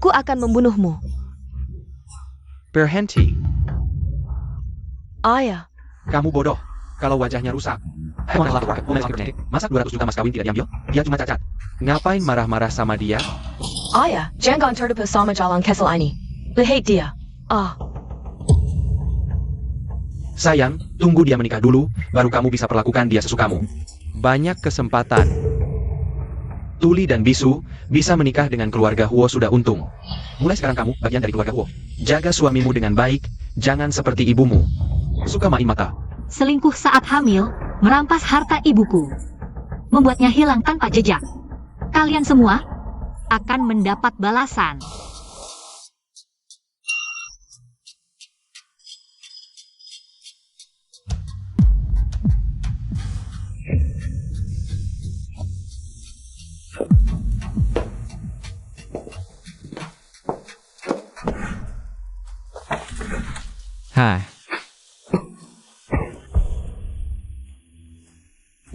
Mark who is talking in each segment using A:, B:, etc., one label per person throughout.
A: Ku akan membunuhmu.
B: Berhenti.
A: Ayah.
B: Kamu bodoh. Kalau wajahnya rusak. Masa 200 juta mas kawin tidak diambil? Dia cuma cacat. Ngapain marah-marah sama dia?
A: Ayah, jangan terdepas sama jalan kesel ini. Lihat dia.
B: Sayang, tunggu dia menikah dulu, baru kamu bisa perlakukan dia sesukamu. Banyak kesempatan. Tuli dan Bisu bisa menikah dengan keluarga Huo sudah untung. Mulai sekarang kamu bagian dari keluarga Huo. Jaga suamimu dengan baik, jangan seperti ibumu. Suka main mata.
C: Selingkuh saat hamil, merampas harta ibuku. Membuatnya hilang tanpa jejak. Kalian semua akan mendapat balasan.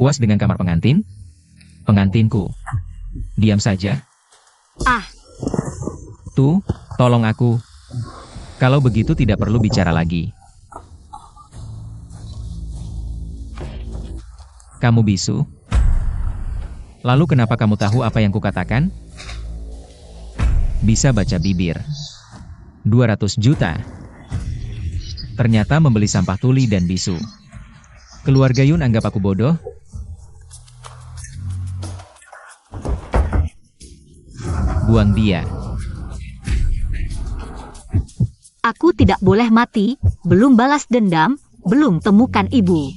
D: Puas dengan kamar pengantin? Pengantinku. Diam saja. Tuh, tolong aku. Kalau begitu tidak perlu bicara lagi. Kamu bisu? Lalu kenapa kamu tahu apa yang kukatakan? Bisa baca bibir. 200 juta. Ternyata membeli sampah Tuli dan Bisu. Keluarga Yun anggap aku bodoh? Buang dia.
C: Aku tidak boleh mati, belum balas dendam, belum temukan ibu.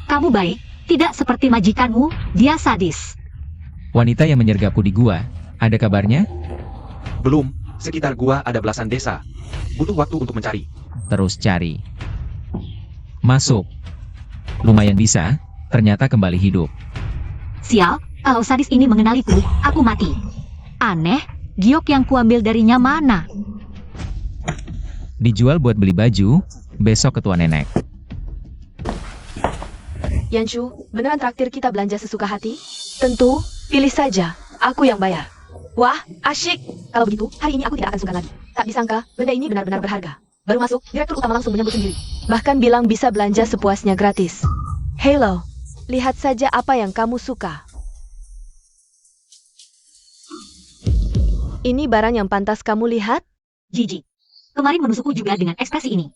C: Kamu baik, tidak seperti majikanmu, dia sadis.
D: Wanita yang menyergapku di gua, ada kabarnya?
B: Belum, sekitar gua ada belasan desa. Butuh waktu untuk mencari.
D: Terus cari. Masuk. Lumayan bisa, ternyata kembali hidup.
C: Sial, kalau sadis ini mengenaliku, aku mati. Aneh, giok yang kuambil darinya mana?
D: Dijual buat beli baju, besok ketua nenek.
A: Yanshu, beneran traktir kita belanja sesuka hati? Tentu, pilih saja, aku yang bayar. Wah, asyik. Kalau begitu, hari ini aku tidak akan sungkan lagi. Tak disangka, benda ini benar-benar berharga. Baru masuk, direktur utama langsung menyambut sendiri. Bahkan bilang bisa belanja sepuasnya gratis. Halo, lihat saja apa yang kamu suka. Ini barang yang pantas kamu lihat?
C: Jijik. Kemarin menusukku juga dengan ekspresi ini.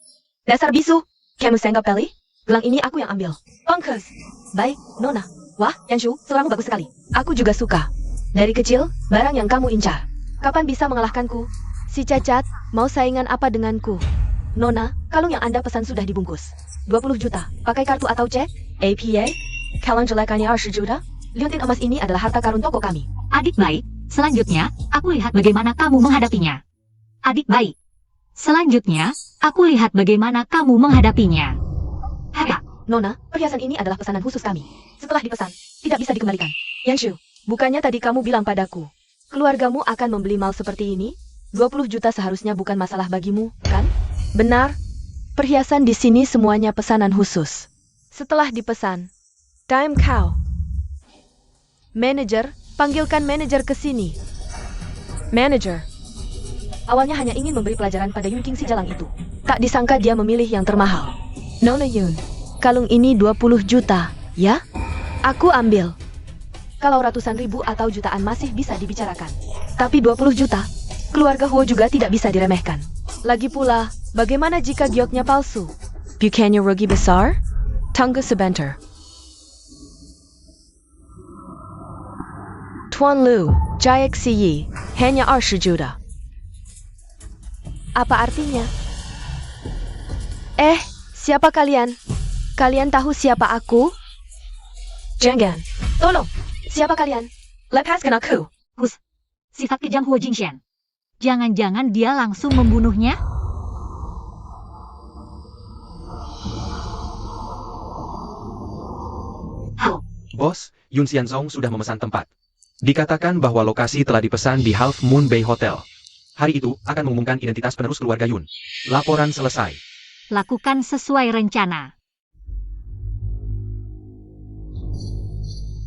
A: Dasar bisu, kamu senggap kali? Gelang ini aku yang ambil. Pangkas. Baik, Nona. Wah, Yanshu, suaramu bagus sekali. Aku juga suka. Dari kecil, barang yang kamu incar. Kapan bisa mengalahkanku? Si cacat, mau saingan apa denganku? Nona, kalung yang Anda pesan sudah dibungkus. 20 juta, pakai kartu atau cek? APA? Kalung jelekannya 20 juta? Liontin emas ini adalah harta karun toko kami.
C: Adik baik, selanjutnya, aku lihat bagaimana kamu menghadapinya. Adik baik. Selanjutnya, aku lihat bagaimana kamu menghadapinya. Hapa.
A: Nona, perhiasan ini adalah pesanan khusus kami. Setelah dipesan, tidak bisa dikembalikan. Yanshu, bukannya tadi kamu bilang padaku, keluargamu akan membeli mal seperti ini? 20 juta seharusnya bukan masalah bagimu, kan? Benar. Perhiasan di sini semuanya pesanan khusus. Setelah dipesan, time cow. Manajer, panggilkan manajer ke sini. Manajer. Awalnya hanya ingin memberi pelajaran pada Yun King si jalang itu. Tak disangka dia memilih yang termahal. Nona Yun, kalung ini 20 juta, ya? Aku ambil. Kalau ratusan ribu atau jutaan masih bisa dibicarakan. Tapi 20 juta, keluarga Huo juga tidak bisa diremehkan. Lagi pula, bagaimana jika gioknya palsu? Bukannya rugi besar? Tunggu sebentar. Tuan Lu, Jayak Siyi, hanya 20 juta. Apa artinya? Siapa kalian? Kalian tahu siapa aku? Jangan. Tolong. Siapa kalian? Lepaskan aku.
C: Hus, sifat kejam Huo Jingxian. Jangan-jangan dia langsung membunuhnya?
B: Bos, Yun Xianzong sudah memesan tempat. Dikatakan bahwa lokasi telah dipesan di Half Moon Bay Hotel. Hari itu akan mengumumkan identitas penerus keluarga Yun. Laporan selesai.
C: Lakukan sesuai rencana.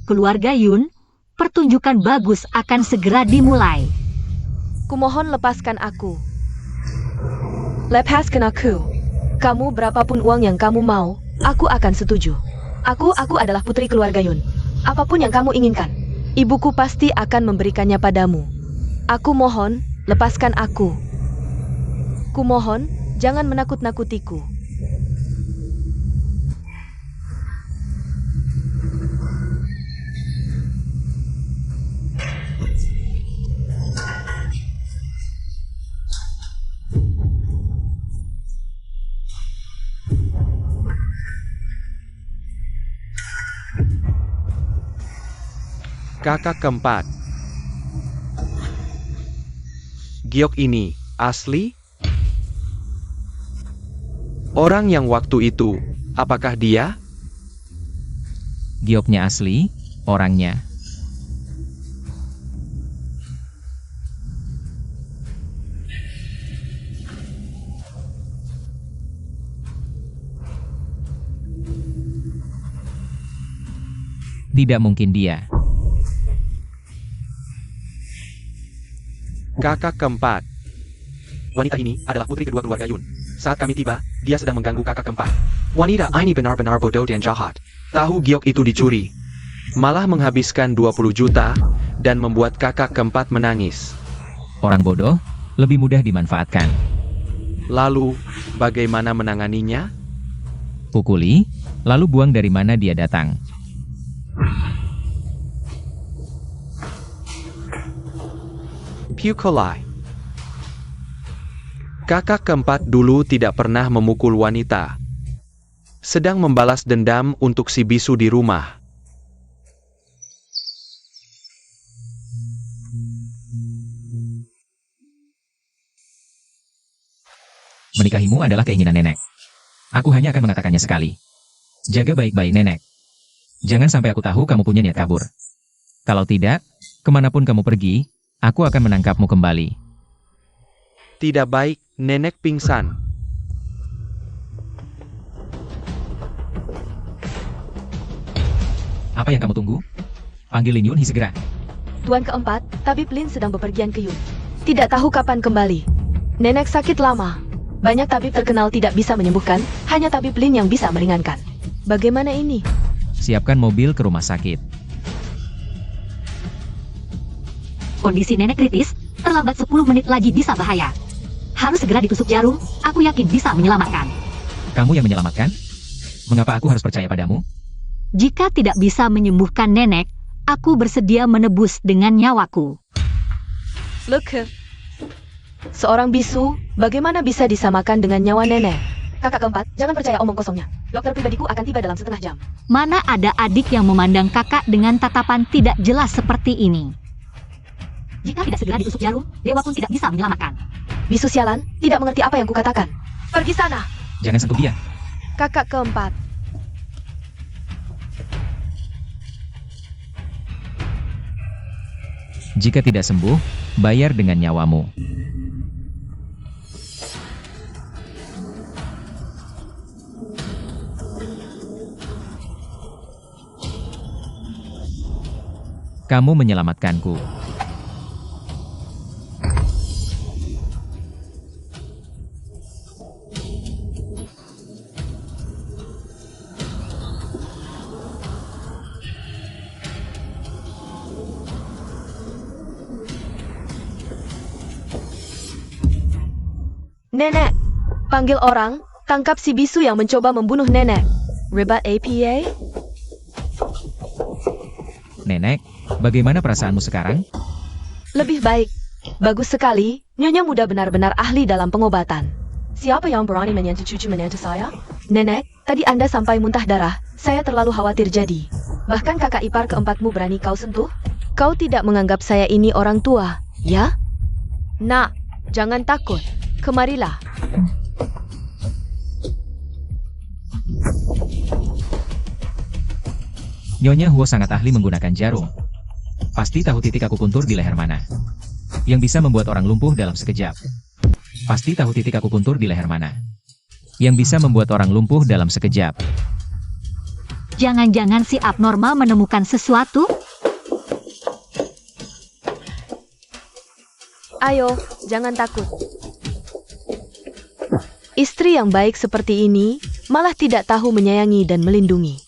C: Keluarga Yun, pertunjukan bagus akan segera dimulai.
A: Kumohon lepaskan aku. Lepaskan aku. Kamu berapapun uang yang kamu mau, aku akan setuju. Aku adalah putri keluarga Yun. Apapun yang kamu inginkan, ibuku pasti akan memberikannya padamu. Aku mohon, lepaskan aku. Kumohon, jangan menakut-nakutiku.
B: Kakak keempat. Giok ini asli? Orang yang waktu itu, apakah dia?
D: Gioknya asli, orangnya. Tidak mungkin dia.
B: Kakak keempat. Wanita ini adalah putri kedua keluarga Yun. Saat kami tiba, dia sedang mengganggu kakak keempat. Wanita ini benar-benar bodoh dan jahat. Tahu giok itu dicuri. Malah menghabiskan 20 juta dan membuat kakak keempat menangis.
D: Orang bodoh, lebih mudah dimanfaatkan.
B: Lalu, bagaimana menanganinya?
D: Pukuli, lalu buang dari mana dia datang.
B: Pukulai. Kakak keempat dulu tidak pernah memukul wanita. Sedang membalas dendam untuk si bisu di rumah.
D: Menikahimu adalah keinginan nenek. Aku hanya akan mengatakannya sekali. Jaga baik-baik nenek. Jangan sampai aku tahu kamu punya niat kabur. Kalau tidak, kemanapun kamu pergi, aku akan menangkapmu kembali.
B: Tidak baik, nenek pingsan.
D: Apa yang kamu tunggu? Panggil Lin Yunhee segera.
A: Tuan keempat, tabib Lin sedang bepergian ke Yun. Tidak tahu kapan kembali. Nenek sakit lama. Banyak tabib terkenal tidak bisa menyembuhkan, hanya tabib Lin yang bisa meringankan. Bagaimana ini?
D: Siapkan mobil ke rumah sakit.
C: Kondisi nenek kritis, terlambat 10 menit lagi bisa bahaya. Harus segera ditusuk jarum, aku yakin bisa menyelamatkan.
D: Kamu yang menyelamatkan? Mengapa aku harus percaya padamu?
C: Jika tidak bisa menyembuhkan nenek, aku bersedia menebus dengan nyawaku.
A: Look, seorang bisu, bagaimana bisa disamakan dengan nyawa nenek? Kakak keempat, jangan percaya omong kosongnya. Dokter pribadiku akan tiba dalam setengah jam.
C: Mana ada adik yang memandang kakak dengan tatapan tidak jelas seperti ini? Jika tidak segera ditusuk jarum, dewa pun tidak bisa menyelamatkan.
A: Bisu sialan, tidak mengerti apa yang kukatakan. Pergi sana.
D: Jangan sentuh dia.
A: Kakak keempat.
D: Jika tidak sembuh, bayar dengan nyawamu. Kamu menyelamatkanku.
A: Nenek, panggil orang, tangkap si bisu yang mencoba membunuh nenek. Ribat APA?
D: Nenek, bagaimana perasaanmu sekarang?
A: Lebih baik. Bagus sekali, Nyonya Muda benar-benar ahli dalam pengobatan. Siapa yang berani menyentuh cucu menyentuh saya? Nenek, tadi Anda sampai muntah darah, saya terlalu khawatir jadi. Bahkan kakak ipar keempatmu berani kau sentuh? Kau tidak menganggap saya ini orang tua, ya? Nak, jangan takut. Kemarilah.
D: Nyonya Huo sangat ahli menggunakan jarum. Pasti tahu titik akupuntur di leher mana. Yang bisa membuat orang lumpuh dalam sekejap. Pasti tahu titik akupuntur di leher mana. Yang bisa membuat orang lumpuh dalam sekejap.
C: Jangan-jangan si abnormal menemukan sesuatu?
A: Ayo, jangan takut. Istri yang baik seperti ini malah tidak tahu menyayangi dan melindungi.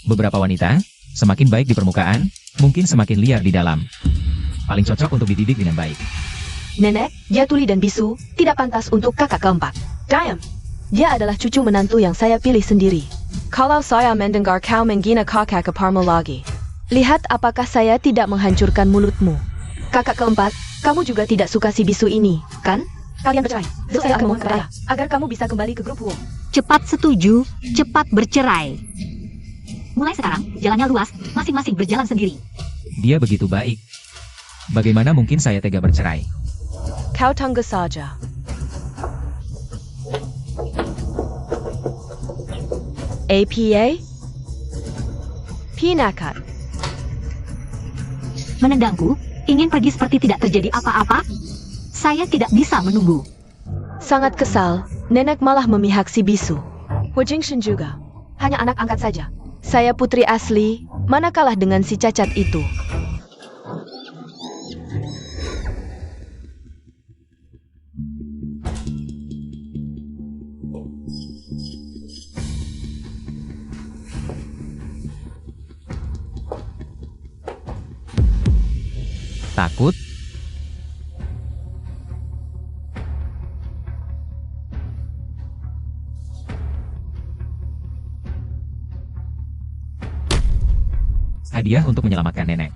D: Beberapa wanita, semakin baik di permukaan, mungkin semakin liar di dalam. Paling cocok untuk dididik dengan baik.
A: Nenek, dia Tuli dan Bisu, tidak pantas untuk kakak keempat. Diam. Dia adalah cucu menantu yang saya pilih sendiri. Kalau saya mendengar kau menghina kakak keparmu lagi, lihat apakah saya tidak menghancurkan mulutmu. Kakak keempat, kamu juga tidak suka si Bisu ini, kan? Kalian bercerai. Besok saya akan mohon kepada ayah, agar kamu bisa kembali ke grup Huo.
C: Cepat setuju, cepat bercerai. Mulai sekarang, jalannya luas, masing-masing berjalan sendiri.
D: Dia begitu baik. Bagaimana mungkin saya tega bercerai?
A: Kau tunggu saja. APA? Pinakat.
C: Menendangku, ingin pergi seperti tidak terjadi apa-apa? Saya tidak bisa menunggu.
A: Sangat kesal, nenek malah memihak si Bisu. Hu Jingshen juga. Hanya anak angkat saja. Saya putri asli, mana kalah dengan si cacat itu.
D: Takut? Hadiah untuk menyelamatkan nenek.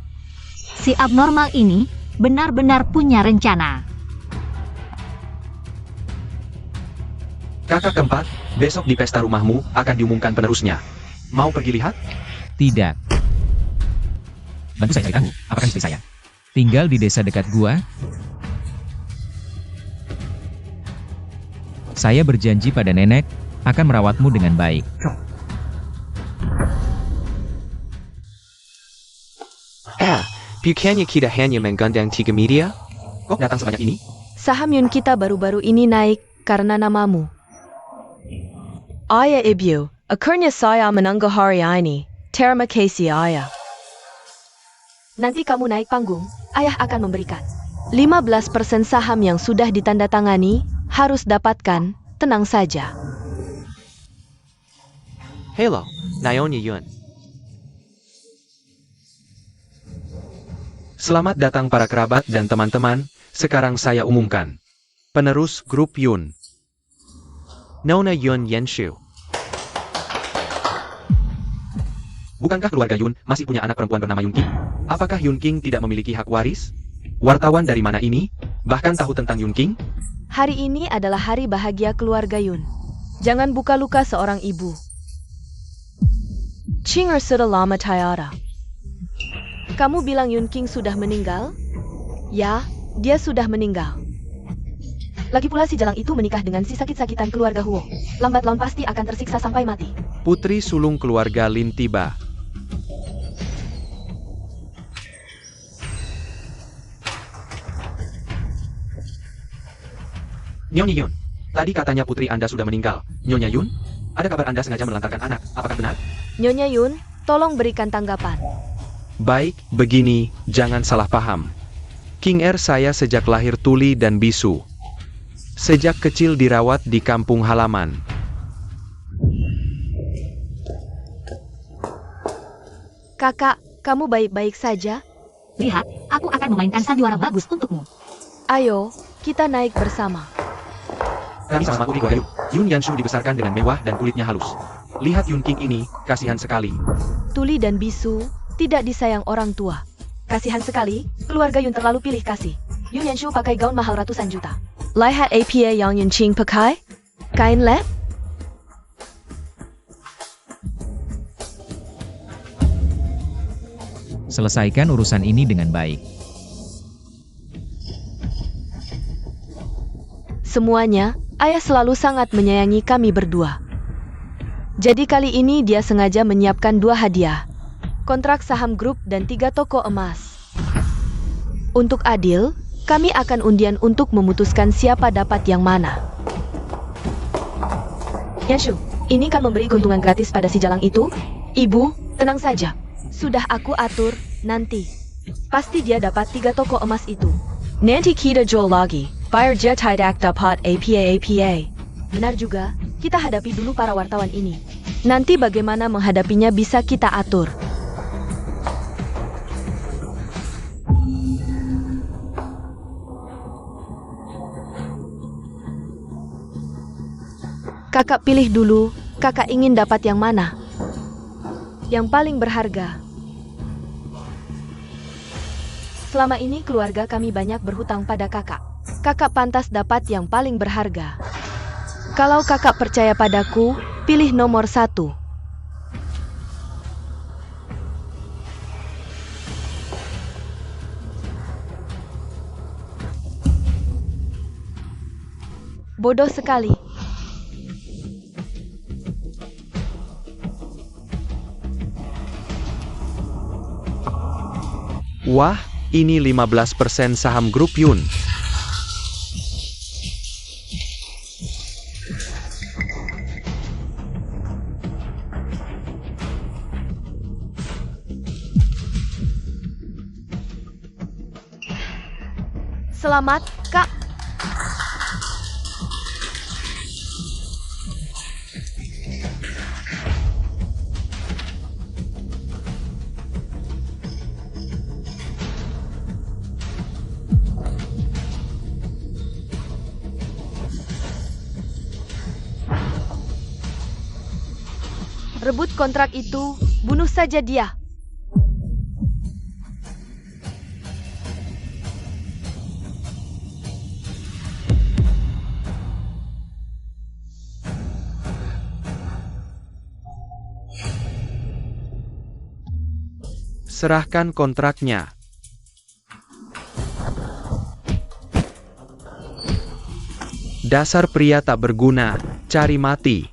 C: Si abnormal ini benar-benar punya rencana.
B: Kakak keempat, besok di pesta rumahmu akan diumumkan penerusnya. Mau pergi lihat?
D: Tidak. Bantu saya cari tahu, apakah istri saya tinggal di desa dekat gua? Saya berjanji pada nenek akan merawatmu dengan baik.
E: Bukannya kita hanya menggandeng 3 media?
B: Kok datang sebanyak ini?
A: Saham Yun kita baru-baru ini naik karena namamu. Ayah Ibu, akhirnya saya menunggu hari ini. Terima kasih ayah. Nanti kamu naik panggung, ayah akan memberikan 15% saham yang sudah ditandatangani, harus dapatkan, tenang saja.
E: Hello, Nyonya Yun.
B: Selamat datang para kerabat dan teman-teman, sekarang saya umumkan. Penerus grup Yun.
E: Nona Yun Yenshu.
B: Bukankah keluarga Yun masih punya anak perempuan bernama Yun King? Apakah Yun King tidak memiliki hak waris? Wartawan dari mana ini? Bahkan tahu tentang Yun King?
A: Hari ini adalah hari bahagia keluarga Yun. Jangan buka luka seorang ibu. Chinger sudah lama tiada. Kamu bilang Yun King sudah meninggal? Ya, dia sudah meninggal. Lagi pula si Jalang itu menikah dengan si sakit-sakitan keluarga Huo. Lambat laun pasti akan tersiksa sampai mati.
B: Putri sulung keluarga Lin tiba. Nyonya Yun, tadi katanya putri Anda sudah meninggal. Nyonya Yun, ada kabar Anda sengaja menelantarkan anak, apakah benar?
A: Nyonya Yun, tolong berikan tanggapan.
B: Baik, begini, jangan salah paham. King Er saya sejak lahir tuli dan bisu. Sejak kecil dirawat di kampung halaman.
A: Kakak, kamu baik-baik saja?
C: Lihat, aku akan memainkan sandiwara bagus untukmu.
A: Ayo, kita naik bersama.
B: Kami sama putri keluarga Yun. Yun Yanshu dibesarkan dengan mewah dan kulitnya halus. Lihat Yun King ini, kasihan sekali.
A: Tuli dan Bisu tidak disayang orang tua. Kasihan sekali, keluarga Yun terlalu pilih kasih. Yun Yanshu pakai gaun mahal ratusan juta. Lihat apa yang Yun Qing pakai? Kain lep?
D: Selesaikan urusan ini dengan baik.
A: Semuanya, ayah selalu sangat menyayangi kami berdua. Jadi kali ini dia sengaja menyiapkan 2 hadiah. Kontrak saham grup dan 3 toko emas. Untuk adil, kami akan undian untuk memutuskan siapa dapat yang mana. Yanshu, Ini kan memberi keuntungan gratis pada si jalang itu. Ibu, tenang saja. Sudah aku atur, nanti. Pasti dia dapat 3 toko emas itu. Nanti kita jual lagi. Bayar dia tidak dapat apa-apa. Benar juga, kita hadapi dulu para wartawan ini. Nanti bagaimana menghadapinya bisa kita atur. Kakak pilih dulu, kakak ingin dapat yang mana? Yang paling berharga. Selama ini keluarga kami banyak berhutang pada kakak. Kakak pantas dapat yang paling berharga. Kalau kakak percaya padaku, pilih nomor 1. Bodoh sekali.
B: Wah, ini 15% saham grup Yun.
A: Selamat, Kak. Rebut kontrak itu, bunuh saja dia.
B: Serahkan kontraknya. Dasar pria tak berguna, cari mati.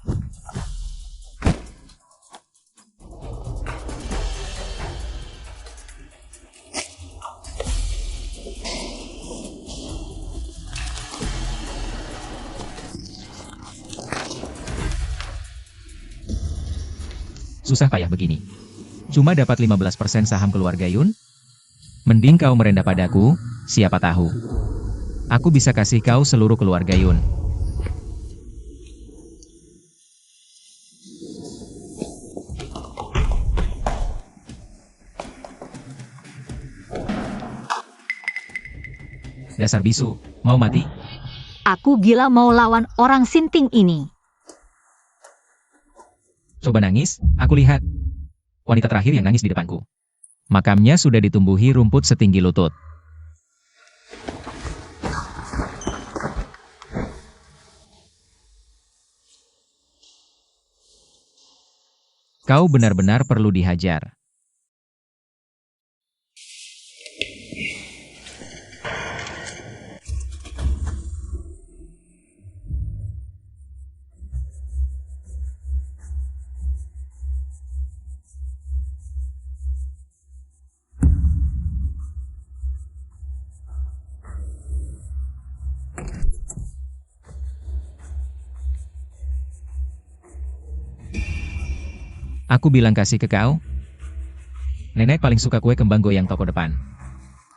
D: Susah payah begini. Cuma dapat 15% saham keluarga Yun? Mending kau merendah padaku, siapa tahu. Aku bisa kasih kau seluruh keluarga Yun. Dasar bisu, mau mati?
C: Aku gila mau lawan orang sinting ini.
D: Coba nangis, aku lihat. Wanita terakhir yang nangis di depanku. Makamnya sudah ditumbuhi rumput setinggi lutut. Kau benar-benar perlu dihajar. Aku bilang kasih ke kau. Nenek paling suka kue kembang goyang toko depan.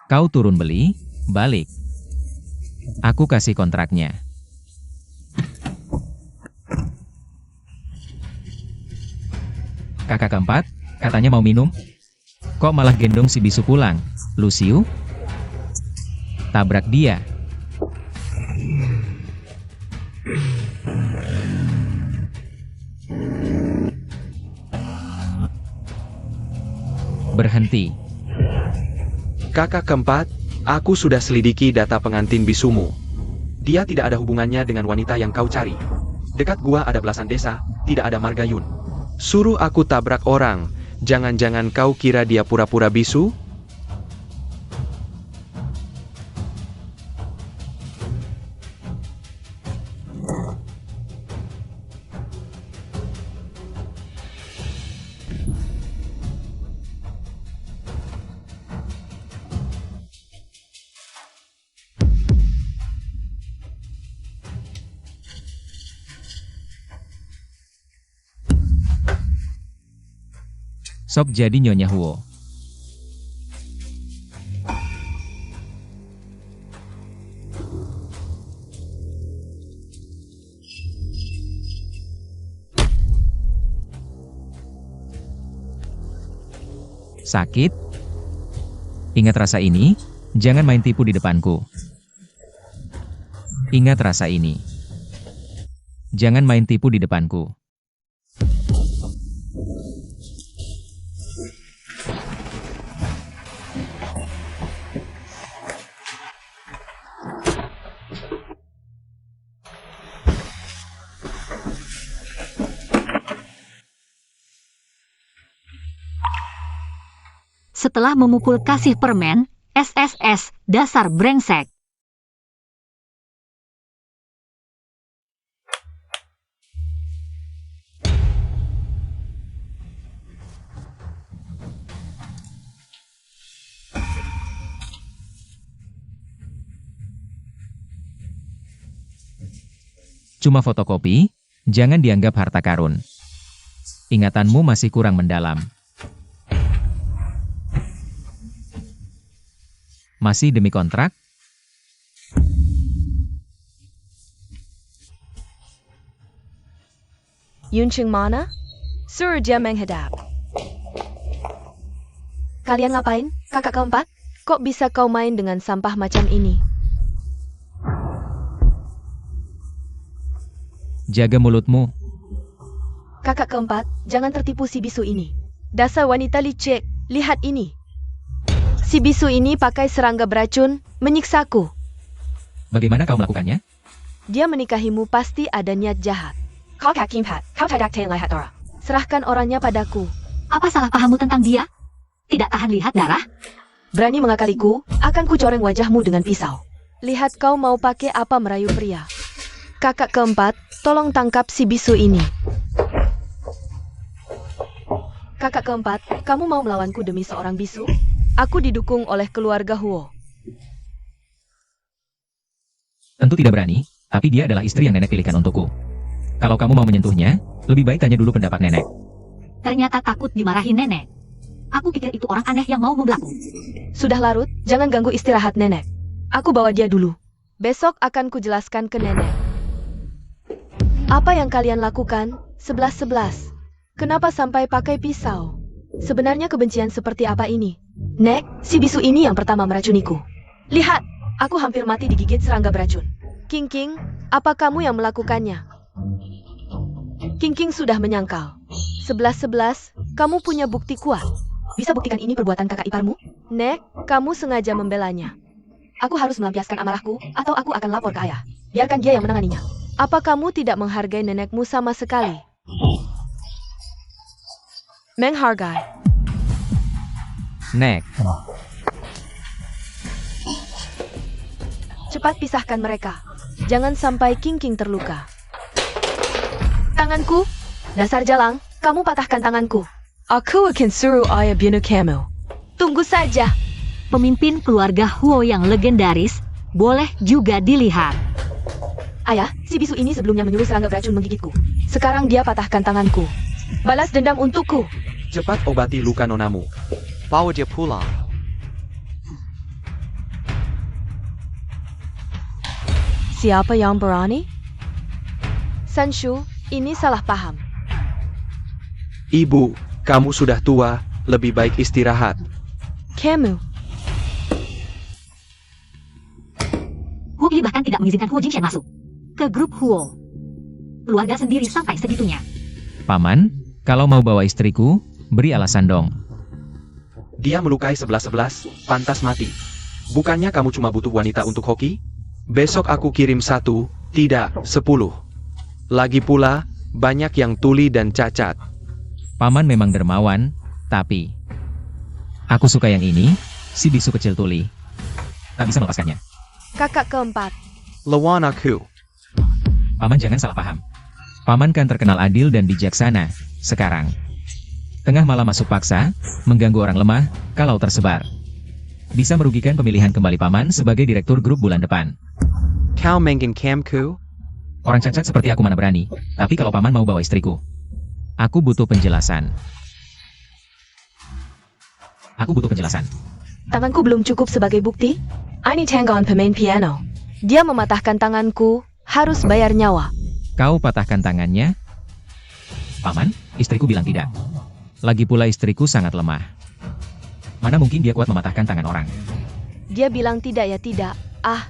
D: Kau turun beli, balik. Aku kasih kontraknya. Kakak keempat, katanya mau minum. Kok malah gendong si bisu pulang? Luciu? Tabrak dia. Berhenti.
B: Kakak keempat, aku sudah selidiki data pengantin bisumu. Dia tidak ada hubungannya dengan wanita yang kau cari. Dekat gua ada belasan desa, tidak ada marga Yun. Suruh aku tabrak orang, jangan-jangan kau kira dia pura-pura bisu?
D: Sok jadi Nyonya Huo. Sakit? Ingat rasa ini, jangan main tipu di depanku. Ingat rasa ini. Jangan main tipu di depanku.
C: Setelah memukul kasih permen, SSS, dasar brengsek.
D: Cuma fotokopi, jangan dianggap harta karun. Ingatanmu masih kurang mendalam. Masih demi kontrak?
A: Yuncheng mana? Suruh dia menghadap. Kalian ngapain, kakak keempat? Kok bisa kau main dengan sampah macam ini?
D: Jaga mulutmu.
A: Kakak keempat, jangan tertipu si bisu ini. Dasar wanita licik, lihat ini. Si bisu ini pakai serangga beracun, menyiksaku.
D: Bagaimana kau melakukannya?
A: Dia menikahimu pasti ada niat jahat. Kau kakimpat, kau tidak lihat orang. Serahkan orangnya padaku.
C: Apa salah pahammu tentang dia? Tidak tahan lihat darah?
A: Berani mengakaliku, akan kucoreng wajahmu dengan pisau. Lihat kau mau pakai apa merayu pria. Kakak keempat, tolong tangkap si bisu ini. Kakak keempat, kamu mau melawanku demi seorang bisu? Aku didukung oleh keluarga Huo.
D: Tentu tidak berani, tapi dia adalah istri yang nenek pilihkan untukku. Kalau kamu mau menyentuhnya, lebih baik tanya dulu pendapat nenek.
C: Ternyata takut dimarahin nenek. Aku pikir itu orang aneh yang mau membelaku.
A: Sudah larut, jangan ganggu istirahat nenek. Aku bawa dia dulu. Besok akan kujelaskan ke nenek. Apa yang kalian lakukan? 11-11. Kenapa sampai pakai pisau? Sebenarnya kebencian seperti apa ini? Nek, si bisu ini yang pertama meracuniku. Lihat, aku hampir mati digigit serangga beracun. King King, apa kamu yang melakukannya? King King sudah menyangkal. 11-11, kamu punya bukti kuat. Bisa buktikan ini perbuatan kakak iparmu? Nek, kamu sengaja membelanya. Aku harus melampiaskan amarahku, atau aku akan lapor ke ayah. Biarkan dia yang menanganinya. Apa kamu tidak menghargai nenekmu sama sekali? Menghargai.
D: Nek,
A: Cepat pisahkan mereka. Jangan sampai King King terluka. Tanganku? Dasar jalang, kamu patahkan tanganku. Aku akan suruh ayah bunuh kamu. Tunggu saja.
C: Pemimpin keluarga Huo yang legendaris, boleh juga dilihat.
A: Ayah, si bisu ini sebelumnya menyuruh serangga beracun menggigitku. Sekarang dia patahkan tanganku. Balas dendam untukku.
B: Cepat obati luka nonamu.
E: Bawa dia pulang.
A: Siapa yang berani? Sanshu, ini salah paham.
B: Ibu, kamu sudah tua, lebih baik istirahat.
A: Kamu,
C: Huo Yi bahkan tidak mengizinkan Huo Jingshan masuk ke grup Huo. Keluarga sendiri sampai segitunya.
D: Paman, kalau mau bawa istriku, beri alasan dong.
B: Dia melukai 11-11, pantas mati. Bukannya kamu cuma butuh wanita untuk hoki? Besok aku kirim 1, tidak 10. Lagi pula, banyak yang tuli dan cacat.
D: Paman memang dermawan, tapi aku suka yang ini, si bisu kecil tuli. Tak bisa melepaskannya.
A: kakak keempat.
E: Lawan aku.
D: Paman jangan salah paham. Paman kan terkenal adil dan bijaksana, sekarang. Tengah malam masuk paksa, mengganggu orang lemah, kalau tersebar. Bisa merugikan pemilihan kembali Paman sebagai direktur grup bulan depan.
E: Kau mengen camku?
D: Orang cacat seperti aku mana berani, tapi kalau Paman mau bawa istriku. Aku butuh penjelasan. Aku butuh penjelasan.
A: Tanganku belum cukup sebagai bukti. Ini Tanggon pemain piano. Dia mematahkan tanganku, harus bayar nyawa.
D: Kau patahkan tangannya? Paman, istriku bilang tidak. Lagi pula istriku sangat lemah. Mana mungkin dia kuat mematahkan tangan orang?
A: Dia bilang tidak ya tidak. Ah,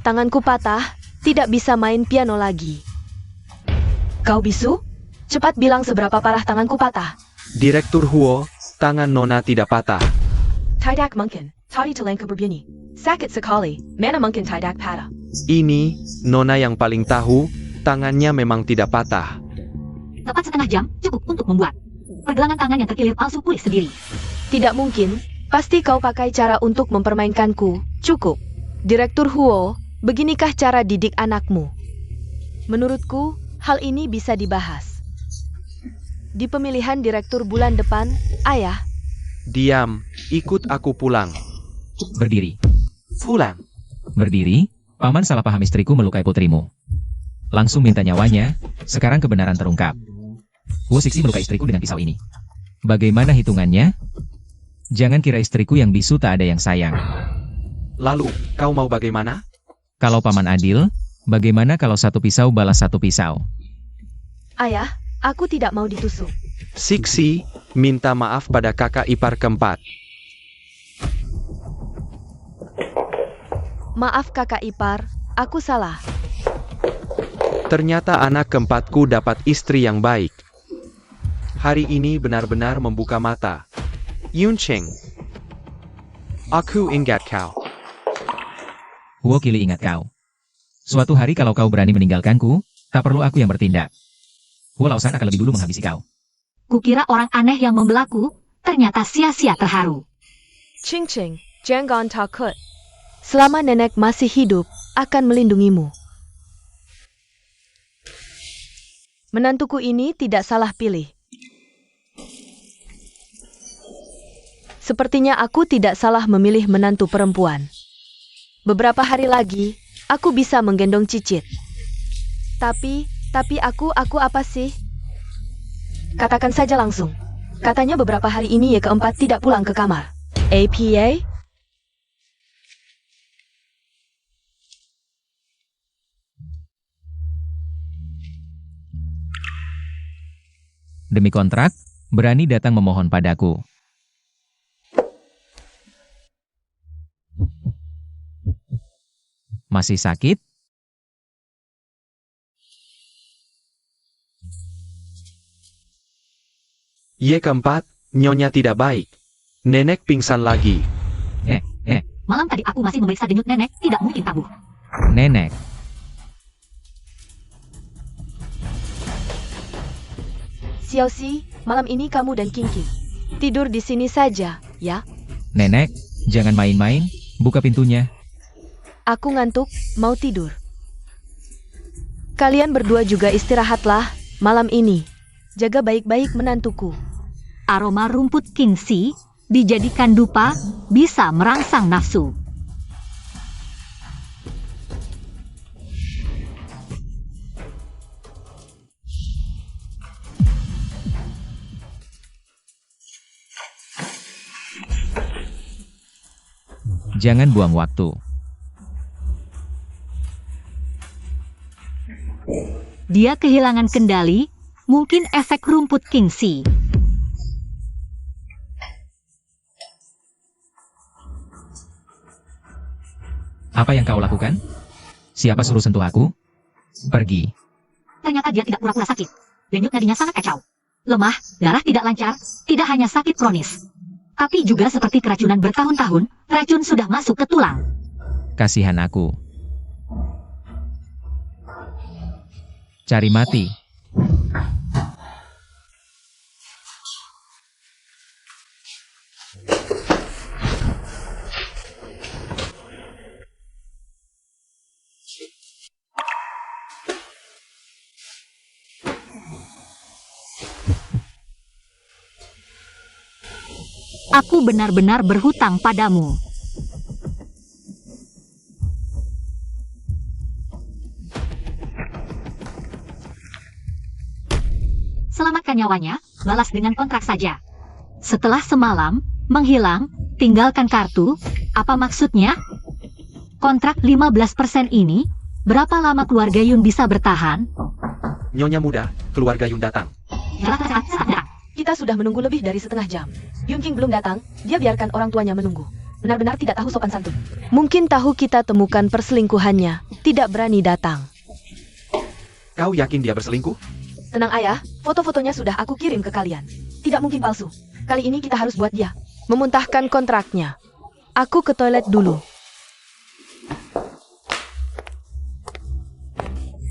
A: tanganku patah, tidak bisa main piano lagi. Kau bisu? Cepat bilang seberapa parah tanganku patah.
B: Direktur Huo, tangan Nona tidak patah.
A: Tidak mungkin. Tadi telanku berbunyi. Sakit sekali. Mana mungkin tidak patah.
B: Ini, Nona yang paling tahu, tangannya memang tidak patah.
C: Tepat setengah jam, cukup untuk membuat pergelangan tangan yang terkilir palsu pulih sendiri.
A: Tidak mungkin. Pasti kau pakai cara untuk mempermainkanku. Cukup. Direktur Huo, beginikah cara didik anakmu? Menurutku, hal ini bisa dibahas. Di pemilihan direktur bulan depan, ayah,
B: Diam, ikut aku pulang.
D: Berdiri.
B: Pulang.
D: Berdiri, paman salah paham istriku melukai putrimu. Langsung minta nyawanya, sekarang kebenaran terungkap. Huo Sixi melukai istriku dengan pisau ini. Bagaimana hitungannya? Jangan kira istriku yang bisu tak ada yang sayang.
B: Lalu, kau mau bagaimana?
D: Kalau paman adil, bagaimana kalau satu pisau balas satu pisau?
A: ayah, aku tidak mau ditusuk.
B: Sixi, minta maaf pada kakak ipar keempat.
A: Maaf kakak ipar, aku salah.
B: Ternyata anak keempatku dapat istri yang baik. Hari ini benar-benar membuka mata. Yuncheng. Aku ingat kau.
D: Huo Kili ingat kau. Suatu hari kalau kau berani meninggalkanku, tak perlu aku yang bertindak. Huo Laosan akan lebih dulu menghabisi kau.
C: Kukira orang aneh yang membelaku, ternyata sia-sia terharu.
A: Ching Ching, jangan takut. Selama nenek masih hidup, akan melindungimu. Menantuku ini tidak salah pilih. Sepertinya aku tidak salah memilih menantu perempuan. Beberapa hari lagi, aku bisa menggendong Cicit. Tapi aku apa sih? Katakan saja langsung. Katanya beberapa hari ini Ye keempat tidak pulang ke kamar. APA?
D: Demi kontrak, berani datang memohon padaku. Masih sakit?
B: Ye keempat, nyonya tidak baik. Nenek pingsan lagi.
C: Malam tadi aku masih memeriksa denyut nenek, tidak mungkin kambuh.
D: Nenek.
A: Xiaoxi, malam ini kamu dan Kingki tidur di sini saja, ya?
D: Nenek, jangan main-main, buka pintunya.
A: Aku ngantuk, mau tidur. Kalian berdua juga istirahatlah malam ini. Jaga baik-baik menantuku.
C: Aroma rumput kingsi dijadikan dupa bisa merangsang nafsu.
D: Jangan buang waktu.
C: Dia kehilangan kendali, mungkin efek rumput kingsi.
D: Apa yang kau lakukan? Siapa suruh sentuh aku? Pergi.
C: Ternyata dia tidak pura-pura sakit. Denyut nadinya sangat kacau. Lemah, darah tidak lancar, tidak hanya sakit kronis. Tapi juga seperti keracunan bertahun-tahun, racun sudah masuk ke tulang.
D: Kasihan aku. Cari mati.
C: Aku benar-benar berhutang padamu. Selamatkan nyawanya, balas dengan kontrak saja. Setelah semalam, menghilang, tinggalkan kartu, apa maksudnya? Kontrak 15% ini, berapa lama keluarga Yun bisa bertahan?
B: Nyonya muda, keluarga Yun datang.
A: Kita sudah menunggu lebih dari setengah jam. Yun King belum datang, dia biarkan orang tuanya menunggu. Benar-benar tidak tahu sopan santun. Mungkin tahu kita temukan perselingkuhannya, tidak berani datang.
B: Kau yakin dia berselingkuh?
A: Tenang ayah, foto-fotonya sudah aku kirim ke kalian. Tidak mungkin palsu. Kali ini kita harus buat dia memuntahkan kontraknya. Aku ke toilet dulu.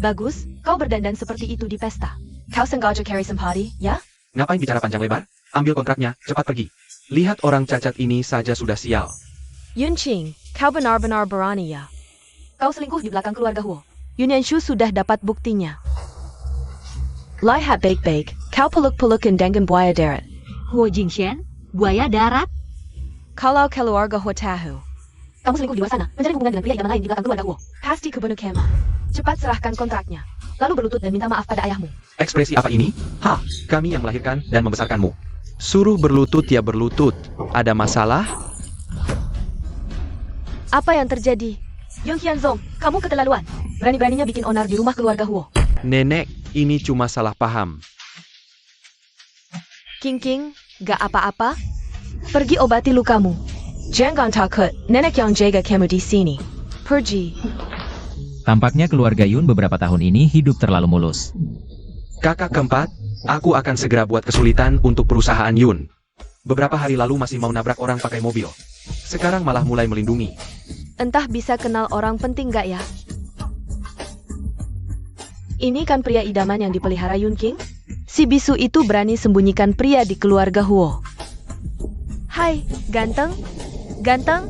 A: Bagus, kau berdandan seperti itu di pesta. Kau sengaja carry some party, ya?
B: Ngapain bicara panjang lebar? Ambil kontraknya, cepat pergi. Lihat orang cacat ini saja sudah sial.
A: Yun Qing, kau benar-benar berani ya. Kau selingkuh di belakang keluarga Huo. Yun Yanshu sudah dapat buktinya. Lihat baik-baik, kau peluk-pelukin dengan buaya darat.
C: Huo Jingxian, buaya darat?
A: Kalau keluarga Huo tahu. Kamu selingkuh di luar sana, mencari hubungan dengan pria idaman lain di belakang keluarga Huo. Pasti kebunuh Kema. Cepat serahkan kontraknya. Lalu berlutut dan minta maaf pada ayahmu.
B: Ekspresi apa ini? Kami yang melahirkan dan membesarkanmu. Suruh berlutut ya berlutut. Ada masalah?
A: Apa yang terjadi? Yong Hyunzong, kamu keterlaluan. Berani-beraninya bikin onar di rumah keluarga Huo.
B: Nenek, ini cuma salah paham.
A: King, gak apa-apa. Pergi obati lukamu. Jangan takut, nenek yang jaga kamu di sini. Pergi.
D: Tampaknya keluarga Yun beberapa tahun ini hidup terlalu mulus.
B: Kakak keempat, aku akan segera buat kesulitan untuk perusahaan Yun. Beberapa hari lalu masih mau nabrak orang pakai mobil. Sekarang malah mulai melindungi.
A: Entah bisa kenal orang penting gak ya? Ini kan pria idaman yang dipelihara Yun King? Si bisu itu berani sembunyikan pria di keluarga Huo. Hai, ganteng? Ganteng?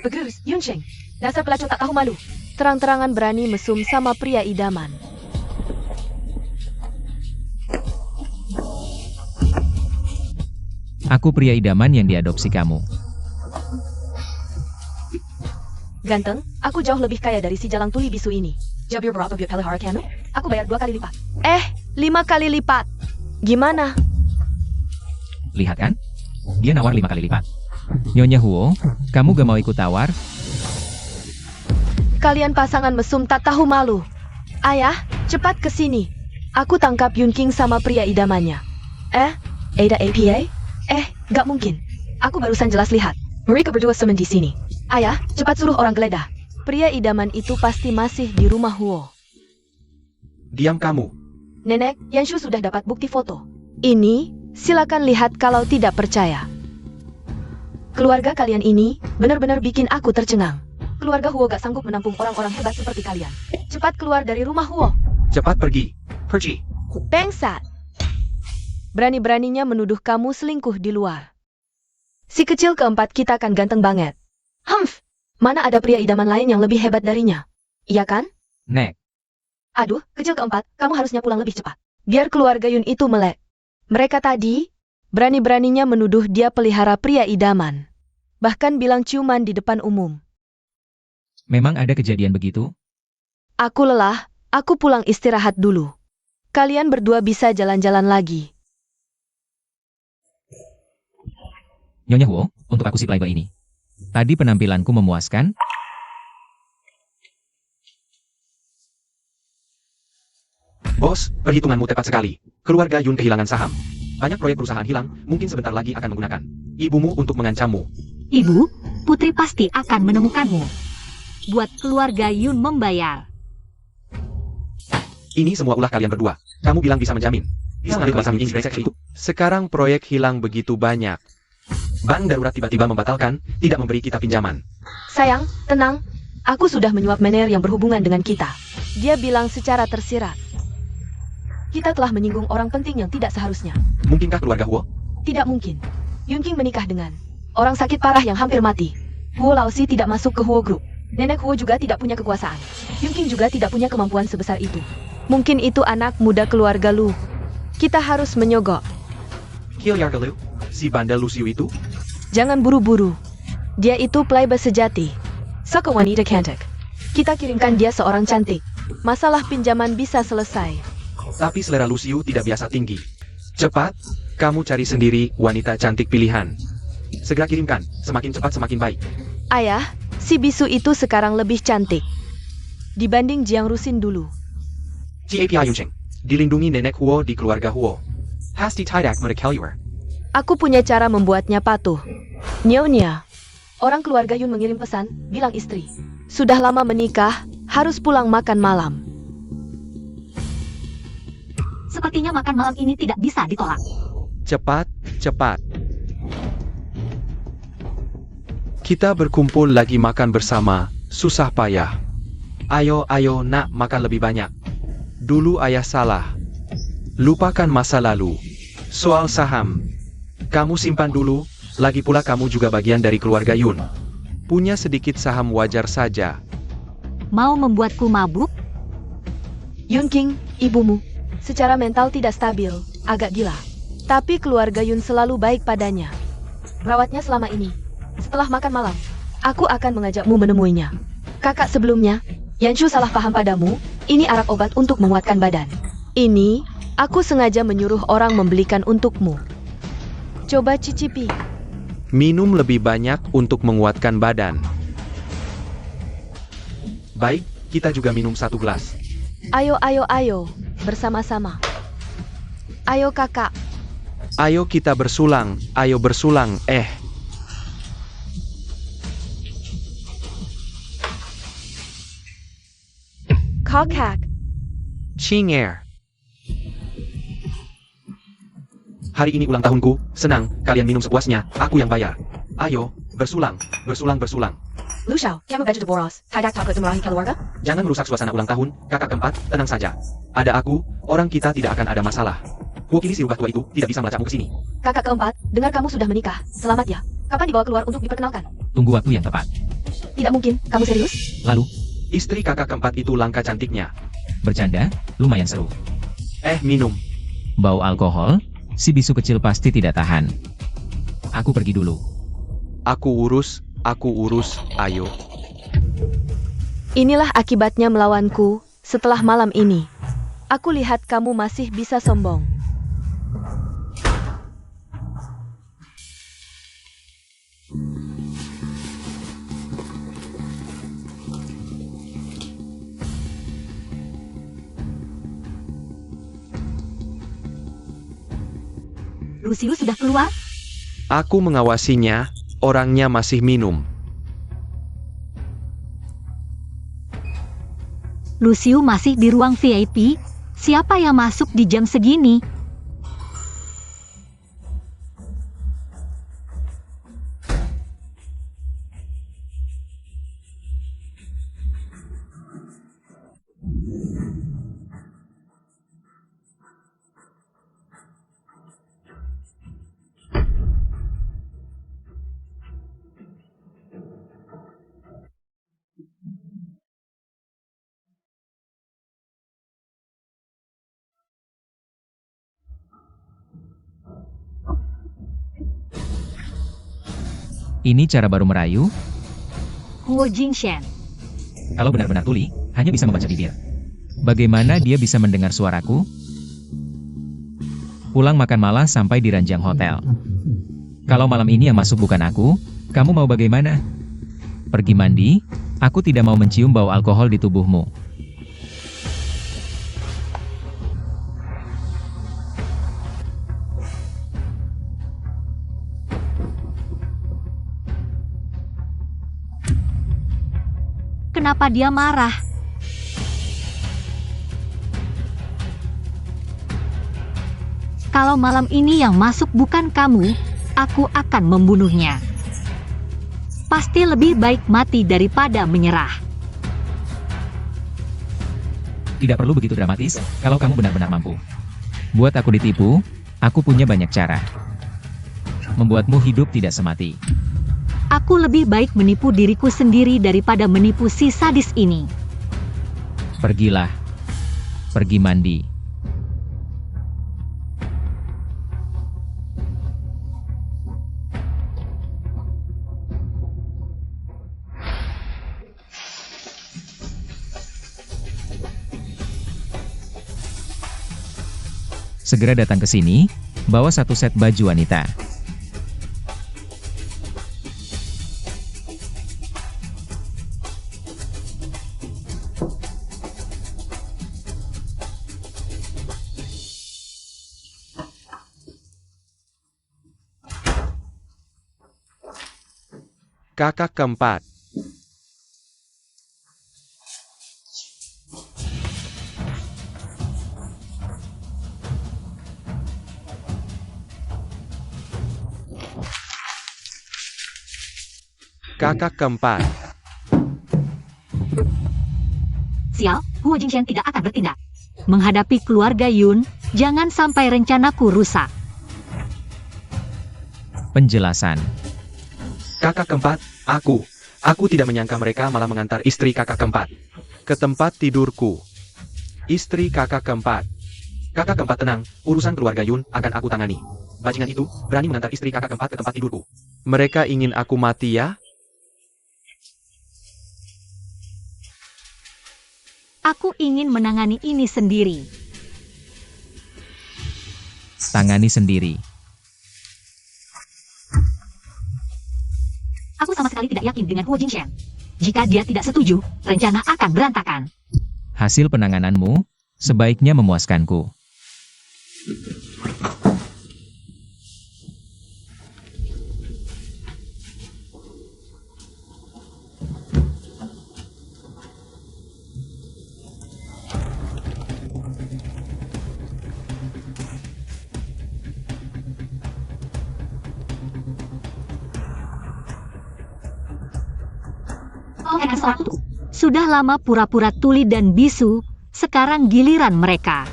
A: Bagus, Yun Sheng. Dasar pelacur tak tahu malu. Terang-terangan berani mesum sama pria idaman.
D: Aku pria idaman yang diadopsi kamu.
A: Ganteng, aku jauh lebih kaya dari si jalang tuli bisu ini. Jabir berapa biar pelihara kamu? Aku bayar 2 kali lipat. 5 kali lipat. Gimana?
D: Lihat kan? Dia nawar 5 kali lipat. Nyonya Huo, kamu gak mau ikut tawar?
A: Kalian pasangan mesum tak tahu malu. Ayah, cepat ke sini. Aku tangkap Yun King sama pria idamannya. Ada APA? Gak mungkin. Aku barusan jelas lihat. Mereka berdua semen di sini. Ayah, cepat suruh orang geledah. Pria idaman itu pasti masih di rumah Huo.
B: Diam kamu.
A: Nenek, Yanshu sudah dapat bukti foto. Ini, silakan lihat kalau tidak percaya. Keluarga kalian ini benar-benar bikin aku tercengang. Keluarga Huo gak sanggup menampung orang-orang hebat seperti kalian. Cepat keluar dari rumah Huo.
B: Cepat pergi. Pergi.
A: Bangsat. Berani-beraninya menuduh kamu selingkuh di luar. Si kecil keempat kita kan ganteng banget. Mana ada pria idaman lain yang lebih hebat darinya? Iya kan?
D: Nek,
A: Aduh, kecil keempat, kamu harusnya pulang lebih cepat. Biar keluarga Yun itu melek. Mereka tadi, berani-beraninya menuduh dia pelihara pria idaman. Bahkan bilang ciuman di depan umum.
D: memang ada kejadian begitu?
A: Aku lelah, aku pulang istirahat dulu. Kalian berdua bisa jalan-jalan lagi.
D: Nyonya Huo, untuk aku si playboy ini. Tadi penampilanku memuaskan?
B: Bos, perhitunganmu tepat sekali. Keluarga Yun kehilangan saham. Banyak proyek perusahaan hilang, mungkin sebentar lagi akan menggunakan ibumu untuk mengancammu.
C: Ibu, Putri pasti akan menemukanmu. Buat keluarga Yun membayar.
B: Ini semua ulah kalian berdua. Kamu bilang bisa menjamin. Bisa ngambil pasang brengsek itu. Sekarang proyek hilang begitu banyak. Bank darurat tiba-tiba membatalkan, tidak memberi kita pinjaman.
A: Sayang, tenang. Aku sudah menyuap manajer yang berhubungan dengan kita. Dia bilang secara tersirat. Kita telah menyinggung orang penting yang tidak seharusnya.
B: Mungkinkah keluarga Huo?
A: Tidak mungkin. Yun King menikah dengan orang sakit parah yang hampir mati. Huo Laosi tidak masuk ke Huo Group. Nenek Huo juga tidak punya kekuasaan. Yun King juga tidak punya kemampuan sebesar itu. Mungkin itu anak muda keluarga Lu. Kita harus menyogok.
B: Kilyarga Lu, si bandel Luciu itu?
A: Jangan buru-buru. Dia itu playboy sejati. Saka wanita cantik. Kita kirimkan dia seorang cantik. masalah pinjaman bisa selesai.
B: Tapi selera Lucio tidak biasa tinggi. Cepat, kamu cari sendiri wanita cantik pilihan. Segera kirimkan, semakin cepat semakin baik.
A: Ayah, si bisu itu sekarang lebih cantik dibanding Jiang Rusin dulu.
B: Ciapia Yuncheng, dilindungi nenek Huo di keluarga Huo.
E: Hasti tidak mereka.
A: Aku punya cara membuatnya patuh. Nyonya, orang keluarga Yun mengirim pesan, bilang istri. Sudah lama menikah, harus pulang makan malam.
C: Sepertinya makan malam ini tidak bisa ditolak.
B: Cepat, cepat. Kita berkumpul lagi makan bersama, susah payah. Ayo, ayo nak makan lebih banyak. Dulu ayah salah. Lupakan masa lalu. Soal saham. Kamu simpan dulu, lagi pula kamu juga bagian dari keluarga Yun. Punya sedikit saham wajar saja.
C: Mau membuatku mabuk?
A: Yun King, ibumu, secara mental tidak stabil, agak gila. Tapi keluarga Yun selalu baik padanya. Rawatnya selama ini. Setelah makan malam, aku akan mengajakmu menemuinya. Kakak sebelumnya, Yanshu salah paham padamu, ini arak obat untuk menguatkan badan. Ini, aku sengaja menyuruh orang membelikan untukmu. Coba cicipi.
B: Minum lebih banyak untuk menguatkan badan. Baik, kita juga minum 1 gelas.
A: Ayo, ayo, ayo, bersama-sama. Ayo kakak.
B: Ayo kita bersulang, ayo bersulang,
A: Kakak.
E: Ching Air.
B: Hari ini ulang tahunku, senang, kalian minum sepuasnya, aku yang bayar. Ayo, bersulang, bersulang, bersulang.
A: Lu Xiao, kamu baju boros, tidak takut memarahi keluarga?
B: Jangan merusak suasana ulang tahun, kakak keempat, tenang saja. Ada aku, orang kita tidak akan ada masalah. Wakili si rubah tua itu tidak bisa melacakmu ke sini.
A: Kakak keempat, dengar kamu sudah menikah, selamat ya. Kapan dibawa keluar untuk diperkenalkan?
D: Tunggu waktu yang tepat.
A: Tidak mungkin, kamu serius?
D: Lalu,
B: Istri kakak keempat itu langka cantiknya.
D: bercanda, lumayan seru.
B: Minum.
D: Bau alkohol, si bisu kecil pasti tidak tahan. Aku pergi dulu.
B: Aku urus, ayo.
A: Inilah akibatnya melawanku, setelah malam ini. Aku lihat kamu masih bisa sombong.
C: Lucio sudah keluar?
B: Aku mengawasinya, orangnya masih minum.
C: Lucio masih di ruang VIP? Siapa yang masuk di jam segini?
D: Ini cara baru merayu?
C: Huo Jingshan.
D: Kalau benar-benar tuli, hanya bisa membaca bibir. Bagaimana dia bisa mendengar suaraku? Pulang makan malam sampai di ranjang hotel. Kalau malam ini yang masuk bukan aku, kamu mau bagaimana? Pergi mandi? Aku tidak mau mencium bau alkohol di tubuhmu.
C: Kenapa dia marah? Kalau malam ini yang masuk bukan kamu, aku akan membunuhnya. Pasti lebih baik mati daripada menyerah.
D: Tidak perlu begitu dramatis, kalau kamu benar-benar mampu. Buat aku ditipu, aku punya banyak cara. Membuatmu hidup tidak semati.
C: Aku lebih baik menipu diriku sendiri daripada menipu si sadis ini.
D: Pergilah. Pergi mandi. Segera datang ke sini, bawa satu set baju wanita.
B: Kakak keempat. Kakak keempat.
C: Sial, Huo Jingshan tidak akan bertindak. Menghadapi keluarga Yun, jangan sampai rencanaku rusak.
D: Penjelasan.
B: Kakak keempat, aku tidak menyangka mereka malah mengantar istri kakak keempat ke tempat tidurku. Istri kakak keempat. Kakak keempat tenang, urusan keluarga Yun akan aku tangani. Bajingan itu berani mengantar istri kakak keempat ke tempat tidurku. Mereka ingin aku mati ya?
C: Aku ingin menangani ini sendiri.
D: Tangani sendiri.
C: Aku sama sekali tidak yakin dengan Huo Jingshan. Jika dia tidak setuju, rencana akan berantakan.
D: Hasil penangananmu sebaiknya memuaskanku.
C: Sudah lama pura-pura tuli dan bisu, sekarang giliran mereka.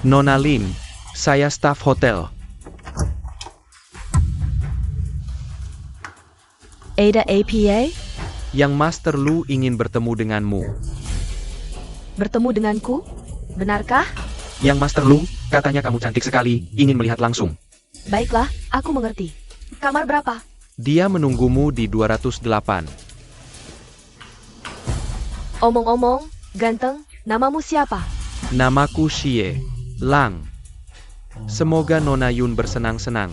B: Nona Lim, saya staf hotel.
A: Ada APA?
B: Yang Master Lu ingin bertemu denganmu.
A: Bertemu denganku? Benarkah?
B: Yang Master Lu, katanya kamu cantik sekali, ingin melihat langsung.
A: Baiklah, aku mengerti. Kamar berapa?
B: Dia menunggumu di 208.
A: Omong-omong, ganteng, namamu siapa?
B: Namaku Xie Lang. Semoga Nona Yun bersenang-senang.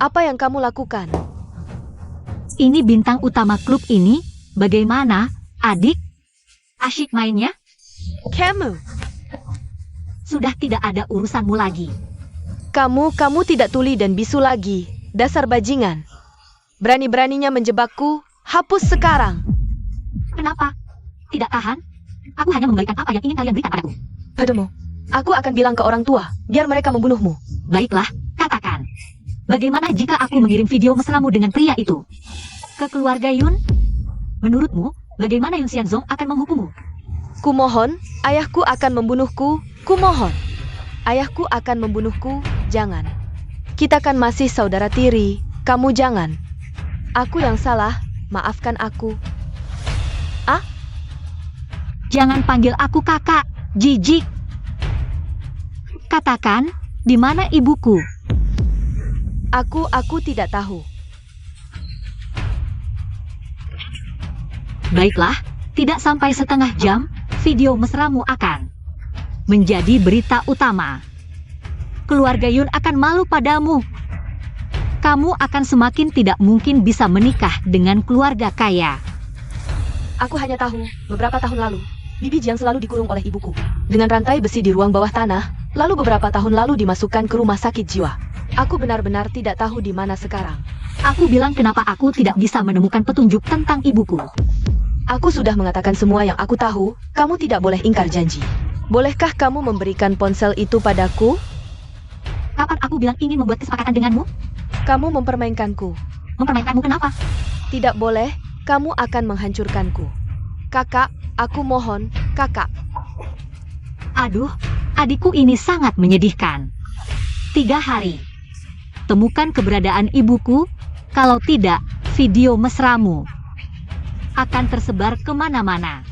A: Apa yang kamu lakukan?
C: Ini bintang utama klub ini, bagaimana, adik? Asyik mainnya?
A: Kamu!
C: Sudah tidak ada urusanmu lagi.
A: Kamu tidak tuli dan bisu lagi. Dasar bajingan. Berani-beraninya menjebakku, hapus sekarang.
C: Kenapa? Tidak tahan? Aku hanya memberikan apa yang ingin kalian berikan padaku.
A: Padamu, aku akan bilang ke orang tua, biar mereka membunuhmu.
C: Baiklah, katakan. Bagaimana jika aku mengirim video mesramu dengan pria itu? Ke keluarga Yun? Menurutmu, bagaimana Yun Xianzong akan menghukummu?
A: Kumohon, ayahku akan membunuhku, kumohon. Ayahku akan membunuhku, jangan. Kita kan masih saudara tiri, kamu jangan. Aku yang salah, maafkan aku. Ah?
C: Jangan panggil aku kakak, jijik. Katakan, di mana ibuku?
A: Aku tidak tahu.
C: Baiklah, tidak sampai setengah jam, video mesramu akan menjadi berita utama. Keluarga Yun akan malu padamu. Kamu akan semakin tidak mungkin bisa menikah dengan keluarga kaya.
A: Aku hanya tahu, beberapa tahun lalu, Bibi Jiang selalu dikurung oleh ibuku. Dengan rantai besi di ruang bawah tanah, lalu beberapa tahun lalu dimasukkan ke rumah sakit jiwa. Aku benar-benar tidak tahu di mana sekarang.
C: Aku bilang kenapa aku tidak bisa menemukan petunjuk tentang ibuku.
A: Aku sudah mengatakan semua yang aku tahu, kamu tidak boleh ingkar janji. Bolehkah kamu memberikan ponsel itu padaku?
C: Kapan aku bilang ingin membuat kesepakatan denganmu?
A: Kamu mempermainkanku.
C: Mempermainkanmu kenapa?
A: Tidak boleh, kamu akan menghancurkanku. Kakak, aku mohon, kakak.
C: Aduh, adikku ini sangat menyedihkan. 3 hari. Temukan keberadaan ibuku, kalau tidak, video mesramu akan tersebar kemana-mana.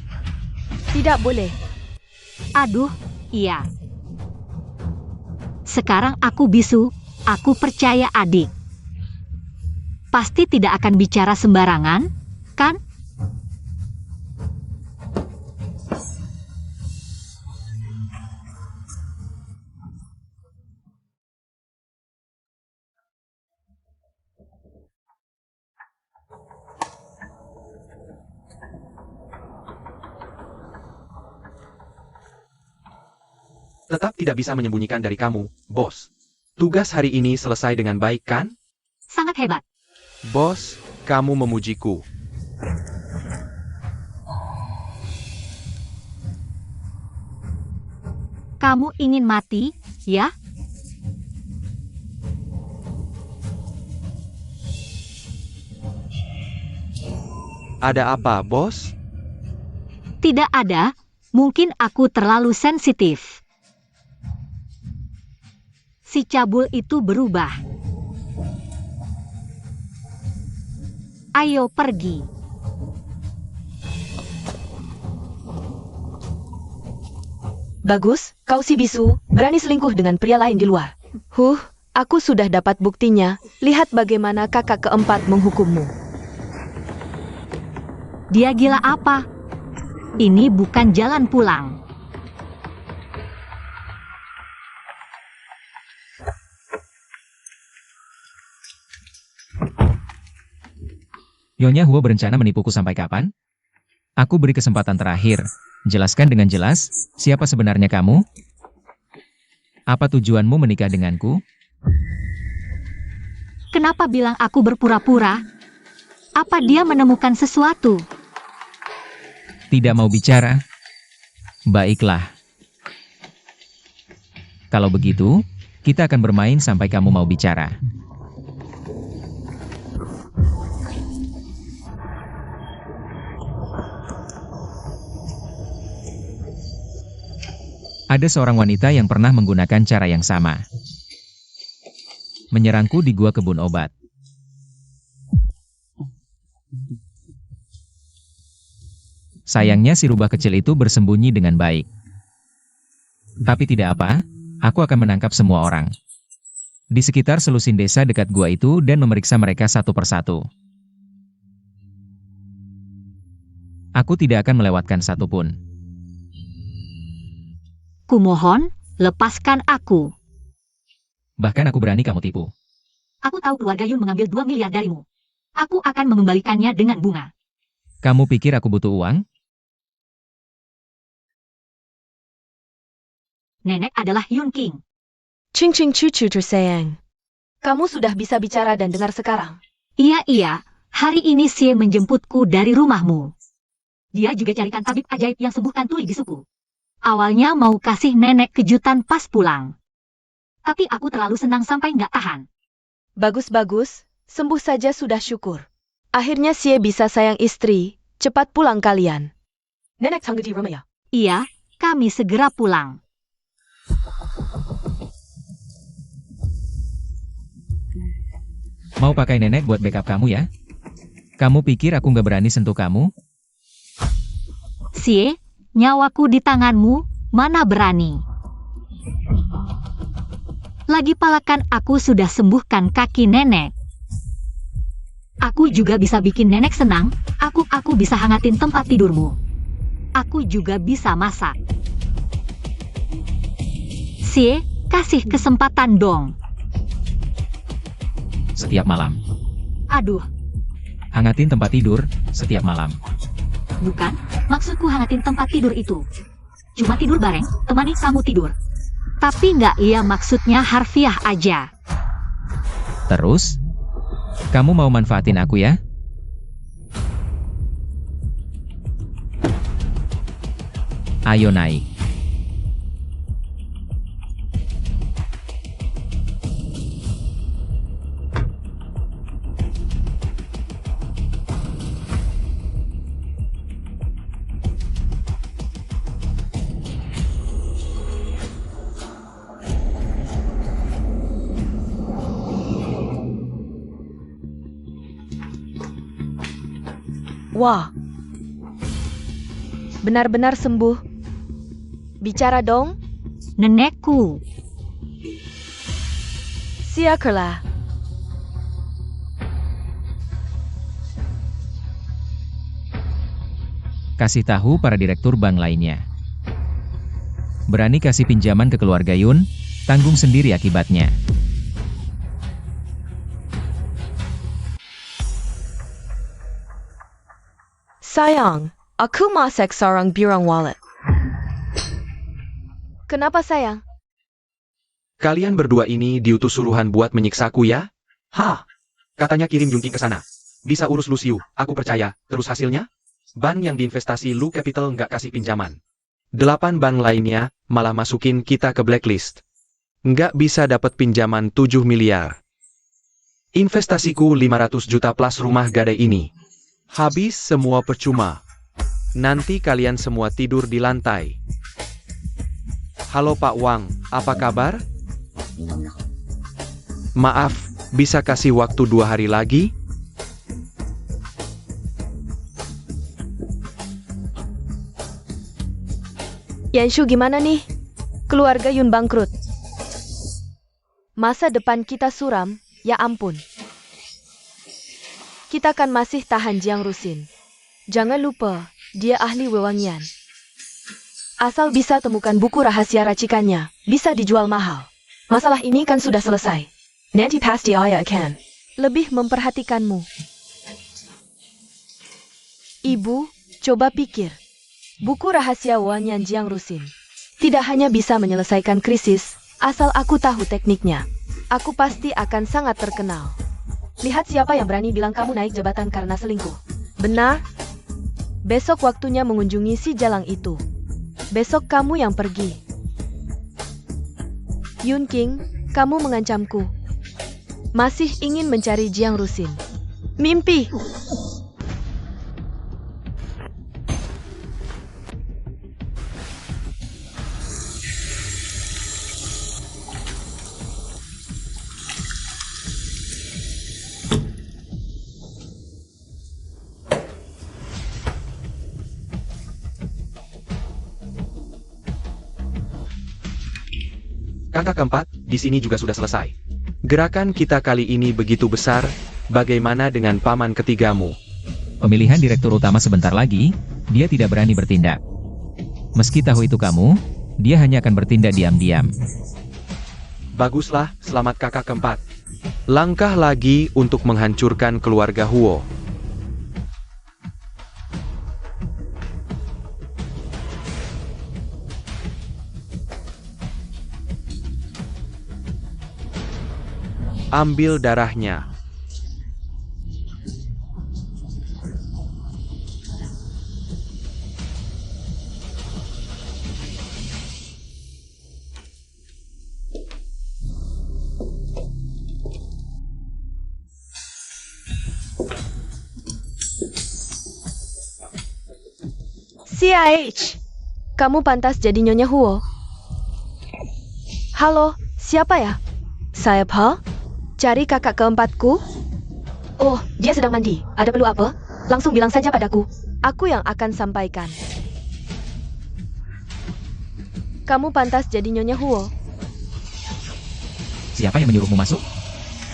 A: Tidak boleh.
C: Aduh, iya. Sekarang aku bisu, aku percaya adik. Pasti tidak akan bicara sembarangan, kan?
B: Tetap tidak bisa menyembunyikan dari kamu, bos. Tugas hari ini selesai dengan baik kan?
C: Sangat hebat.
B: Bos, kamu memujiku.
C: Kamu ingin mati, ya?
B: Ada apa, bos?
C: Tidak ada, mungkin aku terlalu sensitif. Si cabul itu berubah. Ayo pergi.
A: Bagus, kau si bisu, berani selingkuh dengan pria lain di luar. Aku sudah dapat buktinya. Lihat bagaimana kakak keempat menghukummu.
C: Dia gila apa? Ini bukan jalan pulang.
D: Nyonya Huo berencana menipuku sampai kapan? Aku beri kesempatan terakhir. Jelaskan dengan jelas, siapa sebenarnya kamu? Apa tujuanmu menikah denganku?
C: Kenapa bilang aku berpura-pura? Apa dia menemukan sesuatu?
D: Tidak mau bicara? Baiklah. Kalau begitu, kita akan bermain sampai kamu mau bicara. Ada seorang wanita yang pernah menggunakan cara yang sama. Menyerangku di gua kebun obat. Sayangnya si rubah kecil itu bersembunyi dengan baik. Tapi tidak apa, aku akan menangkap semua orang di sekitar selusin desa dekat gua itu dan memeriksa mereka satu persatu. Aku tidak akan melewatkan satupun.
C: Kumohon, lepaskan aku.
D: Bahkan aku berani kamu tipu.
C: Aku tahu keluarga Yun mengambil 2 miliar darimu. Aku akan mengembalikannya dengan bunga.
D: Kamu pikir aku butuh uang?
C: Nenek adalah Yun King.
A: Ching ching cucu tersayang. Kamu sudah bisa bicara dan dengar sekarang.
C: Iya, hari ini Xie menjemputku dari rumahmu. Dia juga carikan tabib ajaib yang sembuhkan tuli bisuku. Awalnya mau kasih nenek kejutan pas pulang. Tapi aku terlalu senang sampai nggak tahan.
A: Bagus-bagus, sembuh saja sudah syukur. Akhirnya Xie bisa sayang istri, cepat pulang kalian. Nenek sanggup di rumah ya?
C: Iya, kami segera pulang.
D: Mau pakai nenek buat backup kamu ya? Kamu pikir aku nggak berani sentuh kamu?
C: Xie, nyawaku di tanganmu, mana berani. Lagi palakan aku sudah sembuhkan kaki nenek. Aku juga bisa bikin nenek senang, aku bisa hangatin tempat tidurmu. Aku juga bisa masak. Xie, kasih kesempatan dong.
D: Setiap malam.
C: Aduh,
D: Hangatin tempat tidur, setiap malam.
C: bukan, maksudku hangatin tempat tidur itu. Cuma tidur bareng, temani kamu tidur. Tapi nggak iya maksudnya harfiah aja.
D: Terus? Kamu mau manfaatin aku ya? Ayo naik.
A: Wah. Benar-benar sembuh. Bicara dong.
C: Nenekku.
A: Siakerlah.
D: Kasih tahu para direktur bank lainnya. Berani kasih pinjaman ke keluarga Yun, tanggung sendiri akibatnya.
A: Sayang, aku masak sarang birang wallet. Kenapa sayang?
B: Kalian berdua ini diutus suruhan buat menyiksaku ya? Hah? Katanya kirim Yunqing ke sana. Bisa urus Luciu, aku percaya. Terus hasilnya? Bank yang diinvestasi Lu Capital nggak kasih pinjaman. 8 bank lainnya malah masukin kita ke blacklist. Nggak bisa dapat pinjaman 7 miliar. Investasiku 500 juta plus rumah gadai ini. Habis semua percuma. Nanti kalian semua tidur di lantai. Halo Pak Wang, apa kabar? Maaf, bisa kasih waktu 2 hari lagi?
A: Yanshu gimana nih? Keluarga Yun bangkrut. Masa depan kita suram, ya ampun. Kita kan masih tahan Jiang Rusin. Jangan lupa, dia ahli wewangian. Asal bisa temukan buku rahasia racikannya, bisa dijual mahal. Masalah ini kan sudah selesai. Nanti pasti ayah akan lebih memperhatikanmu. Ibu, coba pikir. Buku rahasia wewangian Jiang Rusin tidak hanya bisa menyelesaikan krisis, asal aku tahu tekniknya. Aku pasti akan sangat terkenal. Lihat siapa yang berani bilang kamu naik jabatan karena selingkuh. Benar? Besok waktunya mengunjungi si jalang itu. Besok kamu yang pergi. Yunqing, kamu mengancamku. Masih ingin mencari Jiang Rusin. Mimpi!
B: Kakak keempat, di sini juga sudah selesai. Gerakan kita kali ini begitu besar, bagaimana dengan paman ketigamu?
D: Pemilihan direktur utama sebentar lagi, dia tidak berani bertindak. Meski tahu itu kamu, dia hanya akan bertindak diam-diam.
B: Baguslah, selamat kakak keempat. Langkah lagi untuk menghancurkan keluarga Huo. Ambil darahnya.
A: CIH, kamu pantas jadi Nyonya Huo. Halo, siapa ya? Saya Pa? Cari kakak keempatku? Oh, dia sedang mandi. Ada perlu apa? Langsung bilang saja padaku. Aku yang akan sampaikan. Kamu pantas jadi Nyonya Huo.
D: Siapa yang menyuruhmu masuk?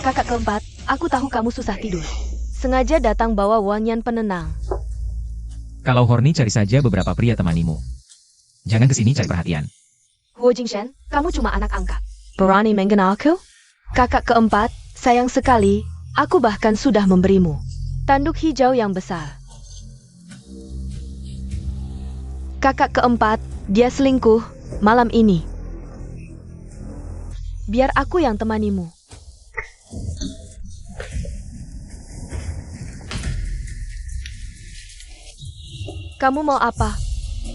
A: Kakak keempat, aku tahu kamu susah tidur. Sengaja datang bawa wangian penenang.
D: Kalau horny cari saja beberapa pria temanimu. Jangan kesini cari perhatian.
A: Huo Jingshan, kamu cuma anak angkat. Berani mengenalku? Kakak keempat, sayang sekali, aku bahkan sudah memberimu tanduk hijau yang besar. Kakak keempat, dia selingkuh malam ini. Biar aku yang temanimu. Kamu mau apa?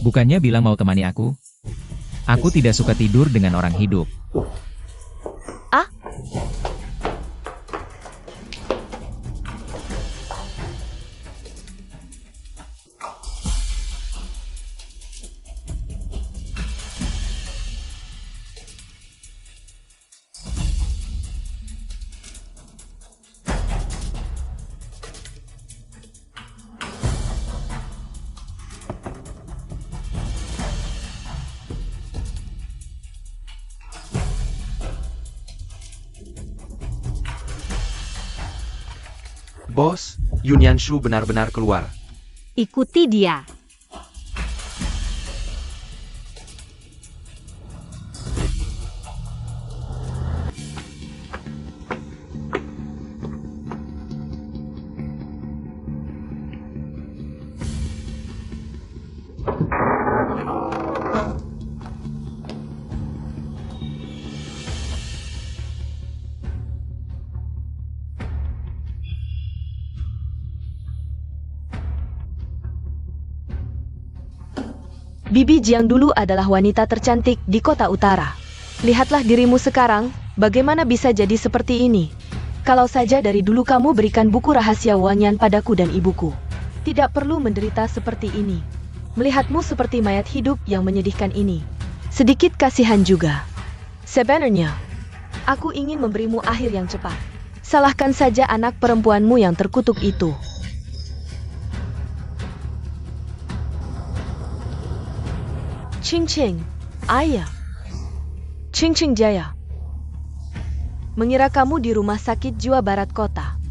D: Bukannya bilang mau temani aku? Aku tidak suka tidur dengan orang hidup.
A: Ah?
B: Bos, Yunyanshu benar-benar keluar.
C: Ikuti dia.
A: Bibi Jiang dulu adalah wanita tercantik di kota utara. Lihatlah dirimu sekarang, bagaimana bisa jadi seperti ini? Kalau saja dari dulu kamu berikan buku rahasia Wanyan padaku dan ibuku. Tidak perlu menderita seperti ini. Melihatmu seperti mayat hidup yang menyedihkan ini. Sedikit kasihan juga. Sebenarnya, aku ingin memberimu akhir yang cepat. Salahkan saja anak perempuanmu yang terkutuk itu. Ching Ching, ayah. Ching Ching Jaya. Mengira kamu di rumah sakit jiwa barat kota.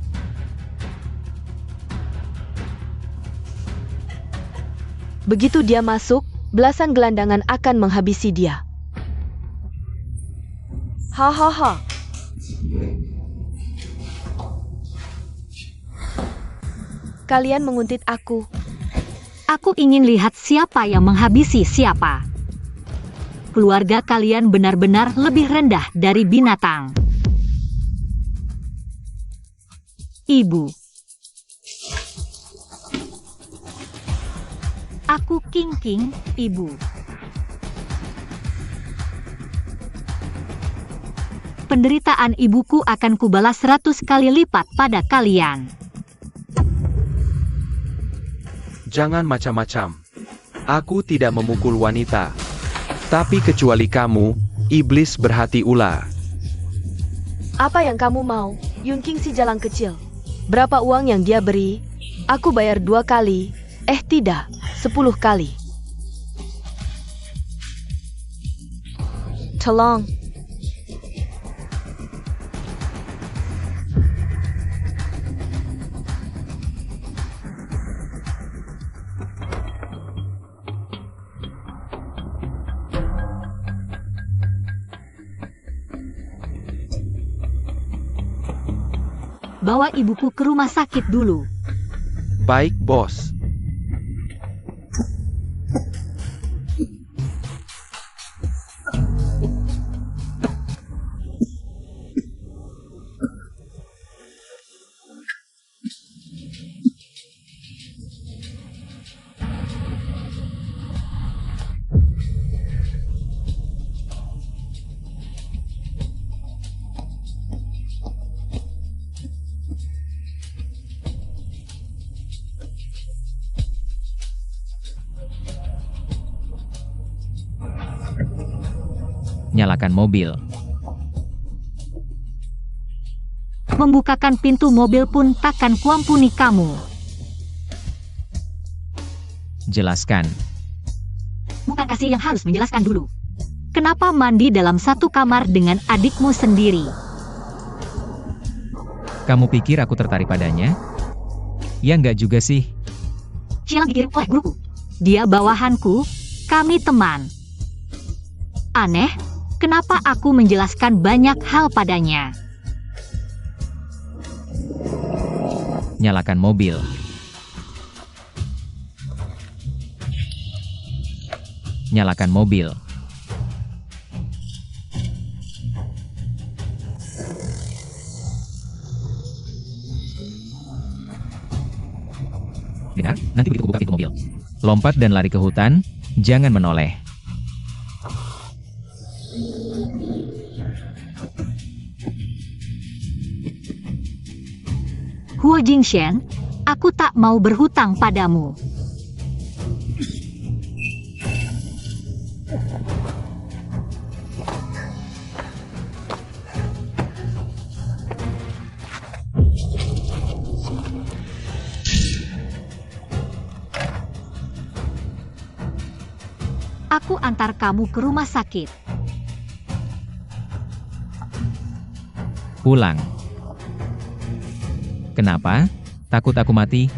A: Begitu dia masuk, belasan gelandangan akan menghabisi dia. Hahaha. Kalian menguntit aku.
C: Aku ingin lihat siapa yang menghabisi siapa. Keluarga kalian benar-benar lebih rendah dari binatang. Ibu. Aku King King, ibu. Penderitaan ibuku akan kubalas 100 kali lipat pada kalian.
B: Jangan macam-macam. Aku tidak memukul wanita. Tapi kecuali kamu, iblis berhati ular.
A: Apa yang kamu mau, Yun King si jalang kecil? Berapa uang yang dia beri? Aku bayar 2 kali. Tidak, 10 kali. Tolong.
C: Bawa ibuku ke rumah sakit dulu.
B: Baik, bos.
D: Nyalakan mobil.
C: Membukakan pintu mobil pun takkan kuampuni kamu.
D: Jelaskan.
C: Bukan kasih yang harus menjelaskan dulu. Kenapa mandi dalam satu kamar dengan adikmu sendiri?
D: Kamu pikir aku tertarik padanya? Ya enggak juga sih.
C: Siang dikirim oleh guruku. Dia bawahanku, kami teman. Aneh, kenapa aku menjelaskan banyak hal padanya?
D: Nyalakan mobil. Nyalakan mobil. Dengar, nanti begitu buka pintu mobil. Lompat dan lari ke hutan, jangan menoleh.
C: Huo Jingshen, aku tak mau berhutang padamu. Aku antar kamu ke rumah sakit.
D: Pulang. Kenapa? Takut aku mati?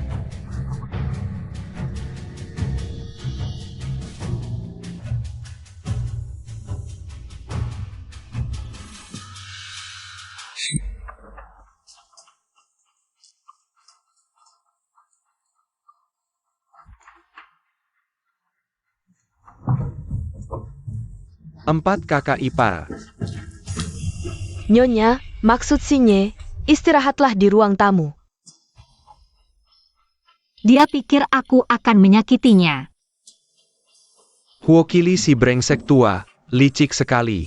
B: Empat kakak ipar.
A: Nyonya, maksud Sinye, istirahatlah di ruang tamu.
C: Dia pikir aku akan menyakitinya.
B: Huokili si brengsek tua, licik sekali.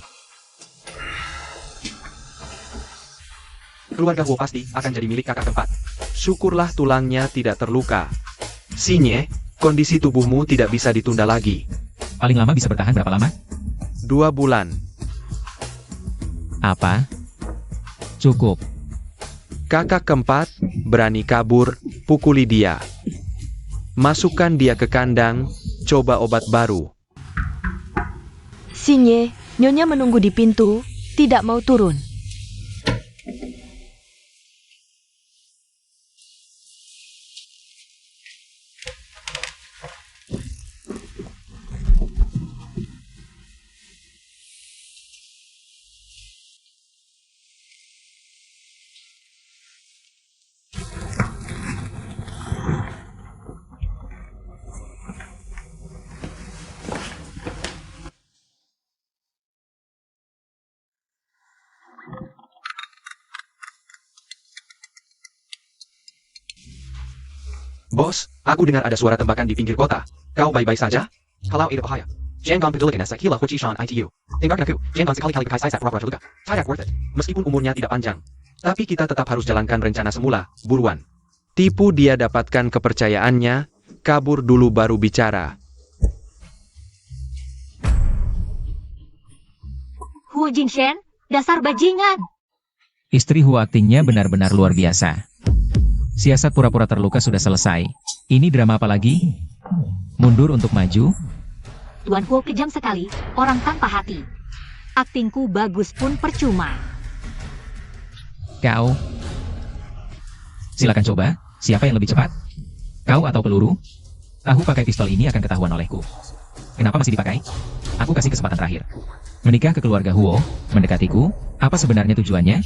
B: Keluarga Huo pasti akan jadi milik kakak keempat. Syukurlah tulangnya tidak terluka. Sinye, kondisi tubuhmu tidak bisa ditunda lagi.
D: Paling lama bisa bertahan berapa lama?
B: 2 bulan.
D: Apa? Cukup.
B: Kakak keempat, berani kabur, pukuli dia. Masukkan dia ke kandang, coba obat baru.
A: Sinye, Nyonya menunggu di pintu, tidak mau turun.
B: Bos, aku dengar ada suara tembakan di pinggir kota. Kau baik-baik saja?
E: Kalau ada bahaya. Jangan pedulikan sakila huci shan itu. Dengarkan aku, jangan sekali-kali pakai saya pura-pura luka. Tidak worth it.
B: Meskipun umurnya tidak panjang. Tapi kita tetap harus jalankan rencana semula, buruan. Tipu dia dapatkan kepercayaannya, kabur dulu baru bicara.
C: Huo Jingshen, dasar bajingan.
D: Istri Huo aktingnya benar-benar luar biasa. Siasat pura-pura terluka sudah selesai. Ini drama apa lagi? Mundur untuk maju?
C: Tuan Huo kejam sekali, orang tanpa hati. Aktingku bagus pun percuma.
D: Kau? Silakan coba, siapa yang lebih cepat? Kau atau peluru? Tahu pakai pistol ini akan ketahuan olehku. Kenapa masih dipakai? Aku kasih kesempatan terakhir. Menikah ke keluarga Huo, mendekatiku, apa sebenarnya tujuannya?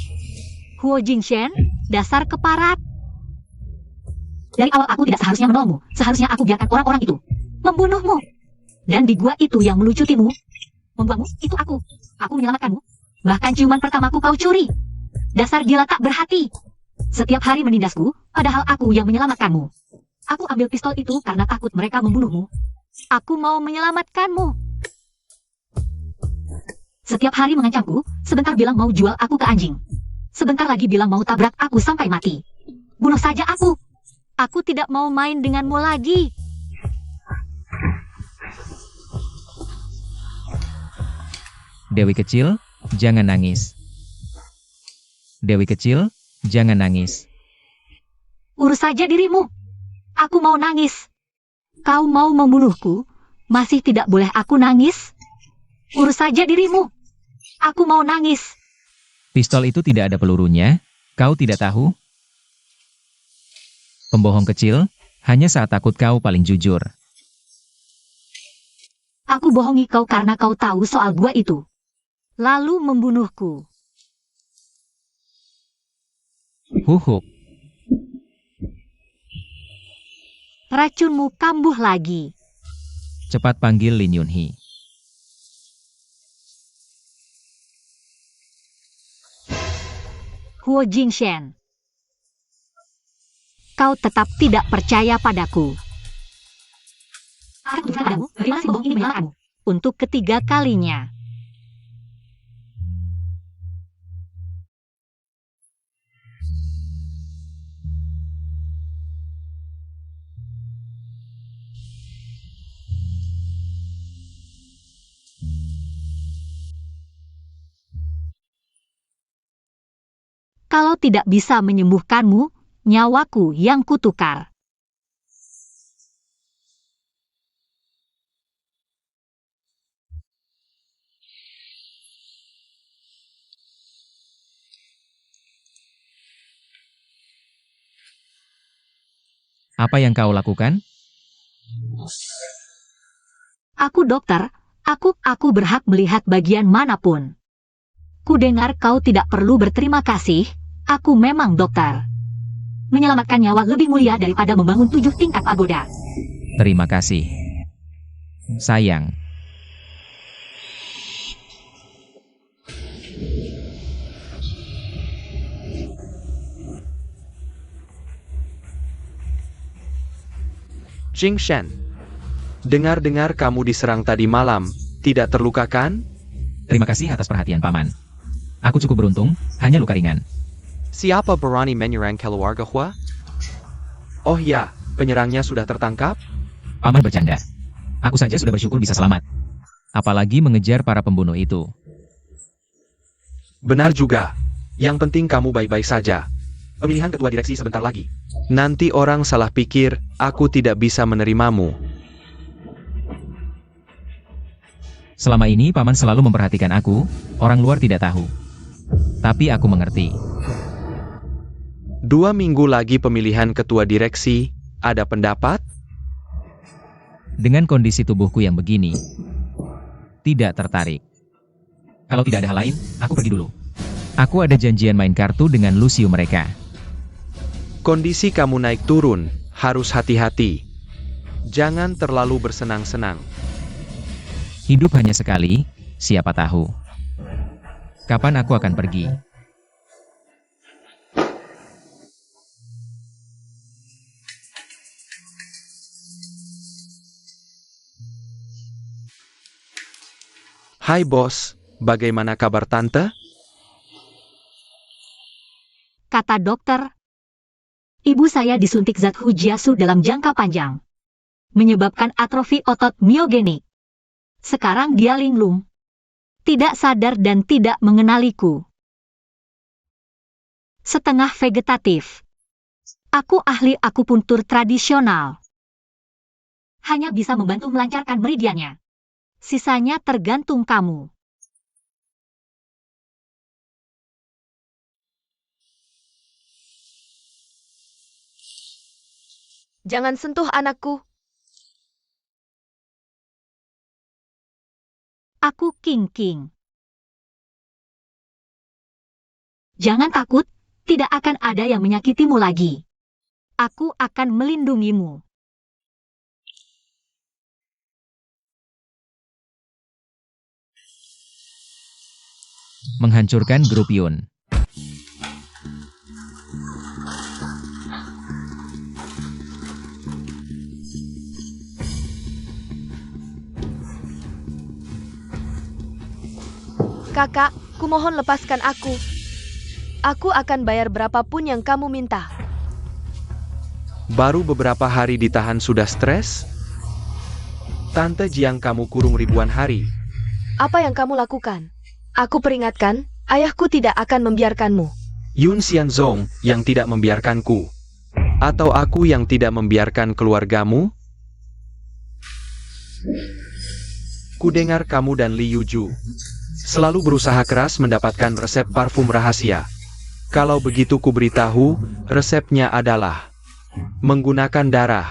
C: Huo Jingshen, dasar keparat. Dari awal aku tidak seharusnya menolongmu. Seharusnya aku biarkan orang-orang itu membunuhmu. Dan di gua itu yang melucutimu, membuangmu, itu aku. Aku menyelamatkanmu. Bahkan ciuman pertamaku kau curi. Dasar gila tak berhati. Setiap hari menindasku, padahal aku yang menyelamatkanmu. Aku ambil pistol itu karena takut mereka membunuhmu. Aku mau menyelamatkanmu. Setiap hari mengancamku, sebentar bilang mau jual aku ke anjing. Sebentar lagi bilang mau tabrak aku sampai mati. Bunuh saja aku. Aku tidak mau main denganmu lagi.
D: Dewi kecil, jangan nangis. Dewi kecil, jangan nangis.
C: Urus saja dirimu. Aku mau nangis. Kau mau membunuhku, masih tidak boleh aku nangis? Urus saja dirimu. Aku mau nangis.
D: Pistol itu tidak ada pelurunya, kau tidak tahu? Pembohong kecil, hanya saat takut kau paling jujur.
C: Aku bohongi kau karena kau tahu soal gua itu. Lalu membunuhku.
D: Huhuk,
C: Racunmu kambuh lagi.
D: cepat panggil Lin Yunhee.
C: Huo Jingshen. Kau tetap tidak percaya padaku. Aku tunjukkan padamu bagaimana si bohong ini menyalahkanmu. Untuk ketiga kalinya. Kalau tidak bisa menyembuhkanmu, nyawaku yang kutukar.
D: Apa yang kau lakukan?
C: Aku dokter, aku berhak melihat bagian manapun. Ku dengar kau tidak perlu berterima kasih, aku memang dokter. Menyelamatkan nyawa lebih mulia daripada membangun 7 tingkat pagoda.
D: Terima kasih. Sayang.
B: Jing Shen, dengar-dengar kamu diserang tadi malam, tidak terluka kan?
D: Terima kasih atas perhatian Paman. Aku cukup beruntung, hanya luka ringan.
E: Siapa berani menyerang keluarga Hua?
B: Oh ya, penyerangnya sudah tertangkap?
D: Paman bercanda. Aku saja sudah bersyukur bisa selamat. Apalagi mengejar para pembunuh itu.
B: Benar juga. Yang penting kamu baik-baik saja. Pemilihan ketua direksi sebentar lagi. Nanti orang salah pikir, aku tidak bisa menerimamu.
D: Selama ini Paman selalu memperhatikan aku, orang luar tidak tahu. Tapi aku mengerti.
B: 2 minggu lagi pemilihan ketua direksi, ada pendapat?
D: Dengan kondisi tubuhku yang begini, tidak tertarik. Kalau tidak ada hal lain, aku pergi dulu. Aku ada janjian main kartu dengan Lucio mereka.
B: Kondisi kamu naik turun, harus hati-hati. Jangan terlalu bersenang-senang.
D: Hidup hanya sekali, siapa tahu. Kapan aku akan pergi?
B: Hai bos, bagaimana kabar tante?
C: Kata dokter, ibu saya disuntik zat Hujiasu dalam jangka panjang, menyebabkan atrofi otot miogenik. Sekarang dia linglung, tidak sadar dan tidak mengenaliku. Setengah vegetatif. Aku ahli akupuntur tradisional. Hanya bisa membantu melancarkan meridiannya. Sisanya tergantung kamu.
A: Jangan sentuh anakku.
C: Aku King. Jangan takut, tidak akan ada yang menyakitimu lagi. Aku akan melindungimu.
D: Menghancurkan grup Yun.
A: Kakak, kumohon lepaskan aku. Aku akan bayar berapapun yang kamu minta.
B: Baru beberapa hari ditahan sudah stres? Tante Jiang kamu kurung ribuan hari.
A: Apa yang kamu lakukan? Aku peringatkan, ayahku tidak akan membiarkanmu.
B: Yun Xianzong yang tidak membiarkanku. Atau aku yang tidak membiarkan keluargamu? Kudengar kamu dan Li Yuju selalu berusaha keras mendapatkan resep parfum rahasia. Kalau begitu kuberitahu, resepnya adalah menggunakan darah.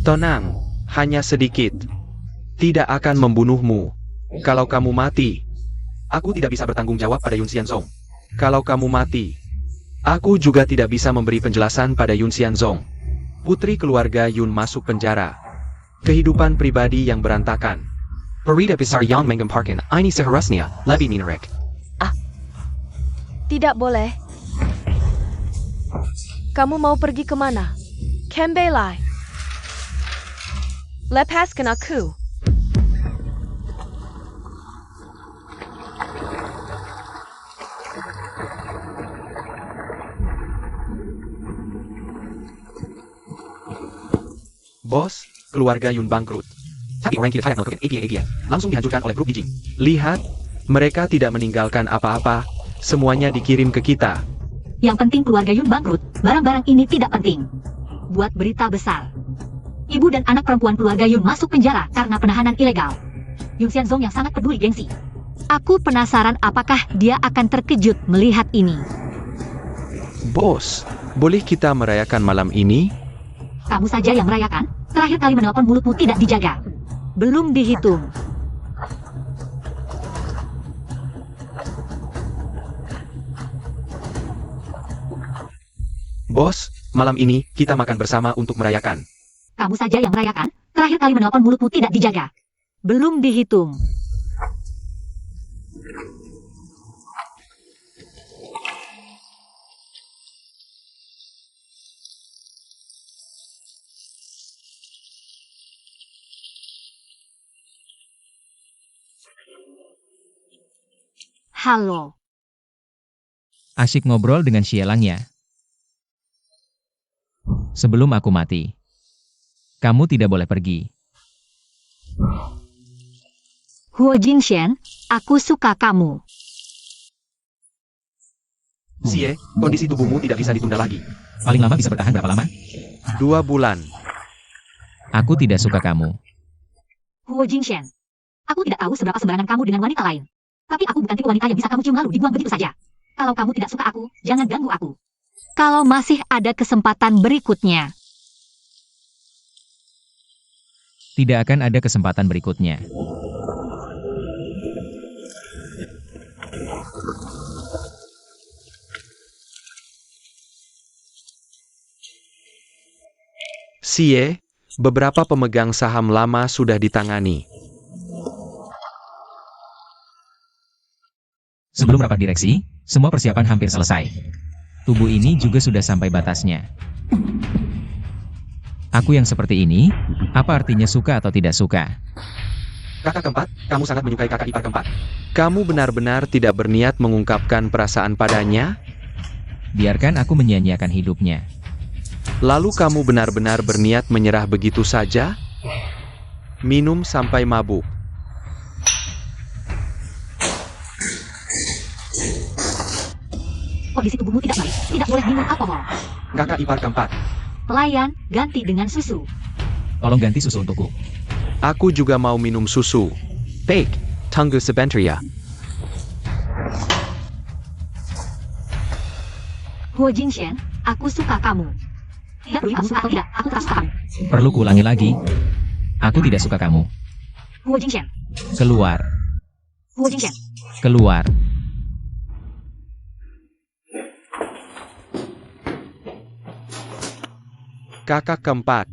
B: Tenang, hanya sedikit. Tidak akan membunuhmu. Kalau kamu mati, aku tidak bisa bertanggung jawab pada Yun Xianzong. Kalau kamu mati, aku juga tidak bisa memberi penjelasan pada Yun Xianzong. Putri keluarga Yun masuk penjara. Kehidupan pribadi yang berantakan.
E: Berita besar yang menggemparkan ini seharusnya lebih menarik.
A: Tidak boleh. Kamu mau pergi kemana? Kembali. Lepaskan aku.
B: Bos, keluarga Yun bangkrut.
E: Tapi orang kita tidak melakukan APA langsung dihancurkan oleh grup Yijing.
B: Lihat, mereka tidak meninggalkan apa-apa, semuanya dikirim ke kita.
C: Yang penting keluarga Yun bangkrut, barang-barang ini tidak penting. Buat berita besar. Ibu dan anak perempuan keluarga Yun masuk penjara karena penahanan ilegal. Yun Xianzong yang sangat peduli gengsi. Aku penasaran apakah dia akan terkejut melihat ini.
B: Bos, boleh kita merayakan malam ini?
C: Kamu saja yang merayakan. Terakhir kali menelpon mulutmu tidak dijaga. Belum dihitung.
B: Bos, malam ini kita makan bersama untuk merayakan.
C: Kamu saja yang merayakan. Terakhir kali menelpon mulutmu tidak dijaga. Belum dihitung. Halo.
D: Asyik ngobrol dengan Xielang ya. Sebelum aku mati. Kamu tidak boleh pergi.
C: Huo Jingshen, aku suka kamu.
B: Xie, kondisi tubuhmu tidak bisa ditunda lagi.
D: Paling lama bisa bertahan berapa lama?
B: 2 bulan.
D: Aku tidak suka kamu.
C: Huo Jingshen, aku tidak tahu seberapa sembarangan kamu dengan wanita lain. Tapi aku bukan tipe wanita yang bisa kamu cium lalu dibuang begitu saja. Kalau kamu tidak suka aku, jangan ganggu aku. Kalau masih ada kesempatan berikutnya.
D: Tidak akan ada kesempatan berikutnya.
B: Xie, beberapa pemegang saham lama sudah ditangani.
D: Sebelum rapat direksi, semua persiapan hampir selesai. Tubuh ini juga sudah sampai batasnya. Aku yang seperti ini, apa artinya suka atau tidak suka?
B: Kakak keempat, kamu sangat menyukai kakak ipar keempat. Kamu benar-benar tidak berniat mengungkapkan perasaan padanya?
D: Biarkan aku menyia-nyiakan hidupnya.
B: Lalu kamu benar-benar berniat menyerah begitu saja? Minum sampai mabuk.
C: Kondisi tubuhmu tidak baik, tidak boleh minum alkohol.
B: Kakak ipar keempat.
C: Pelayan, ganti dengan susu.
D: Tolong ganti susu untukku.
B: Aku juga mau minum susu. Baik, tunggu sebentar ya.
C: Huo Jingshen, aku suka kamu. Tidak perlu kamu suka atau tidak, aku tak suka kamu.
D: Perlu kuulangi lagi. Aku tidak suka kamu.
C: Huo Jingshen,
D: Keluar.
C: Huo Jingshen.
D: Keluar.
B: Kakak keempat.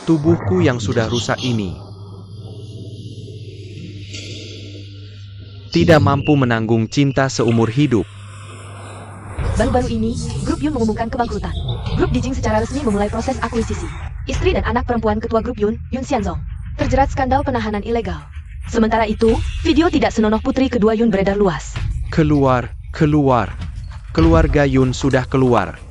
B: Tubuhku yang sudah rusak ini tidak mampu menanggung cinta seumur hidup.
A: Baru-baru ini, grup Yun mengumumkan kebangkrutan. Grup Dijing secara resmi memulai proses akuisisi. Istri dan anak perempuan ketua grup Yun, Yun Xianzong, terjerat skandal penahanan ilegal. Sementara itu, video tidak senonoh putri kedua Yun beredar luas.
B: Keluar, keluar. Keluarga Yun sudah keluar.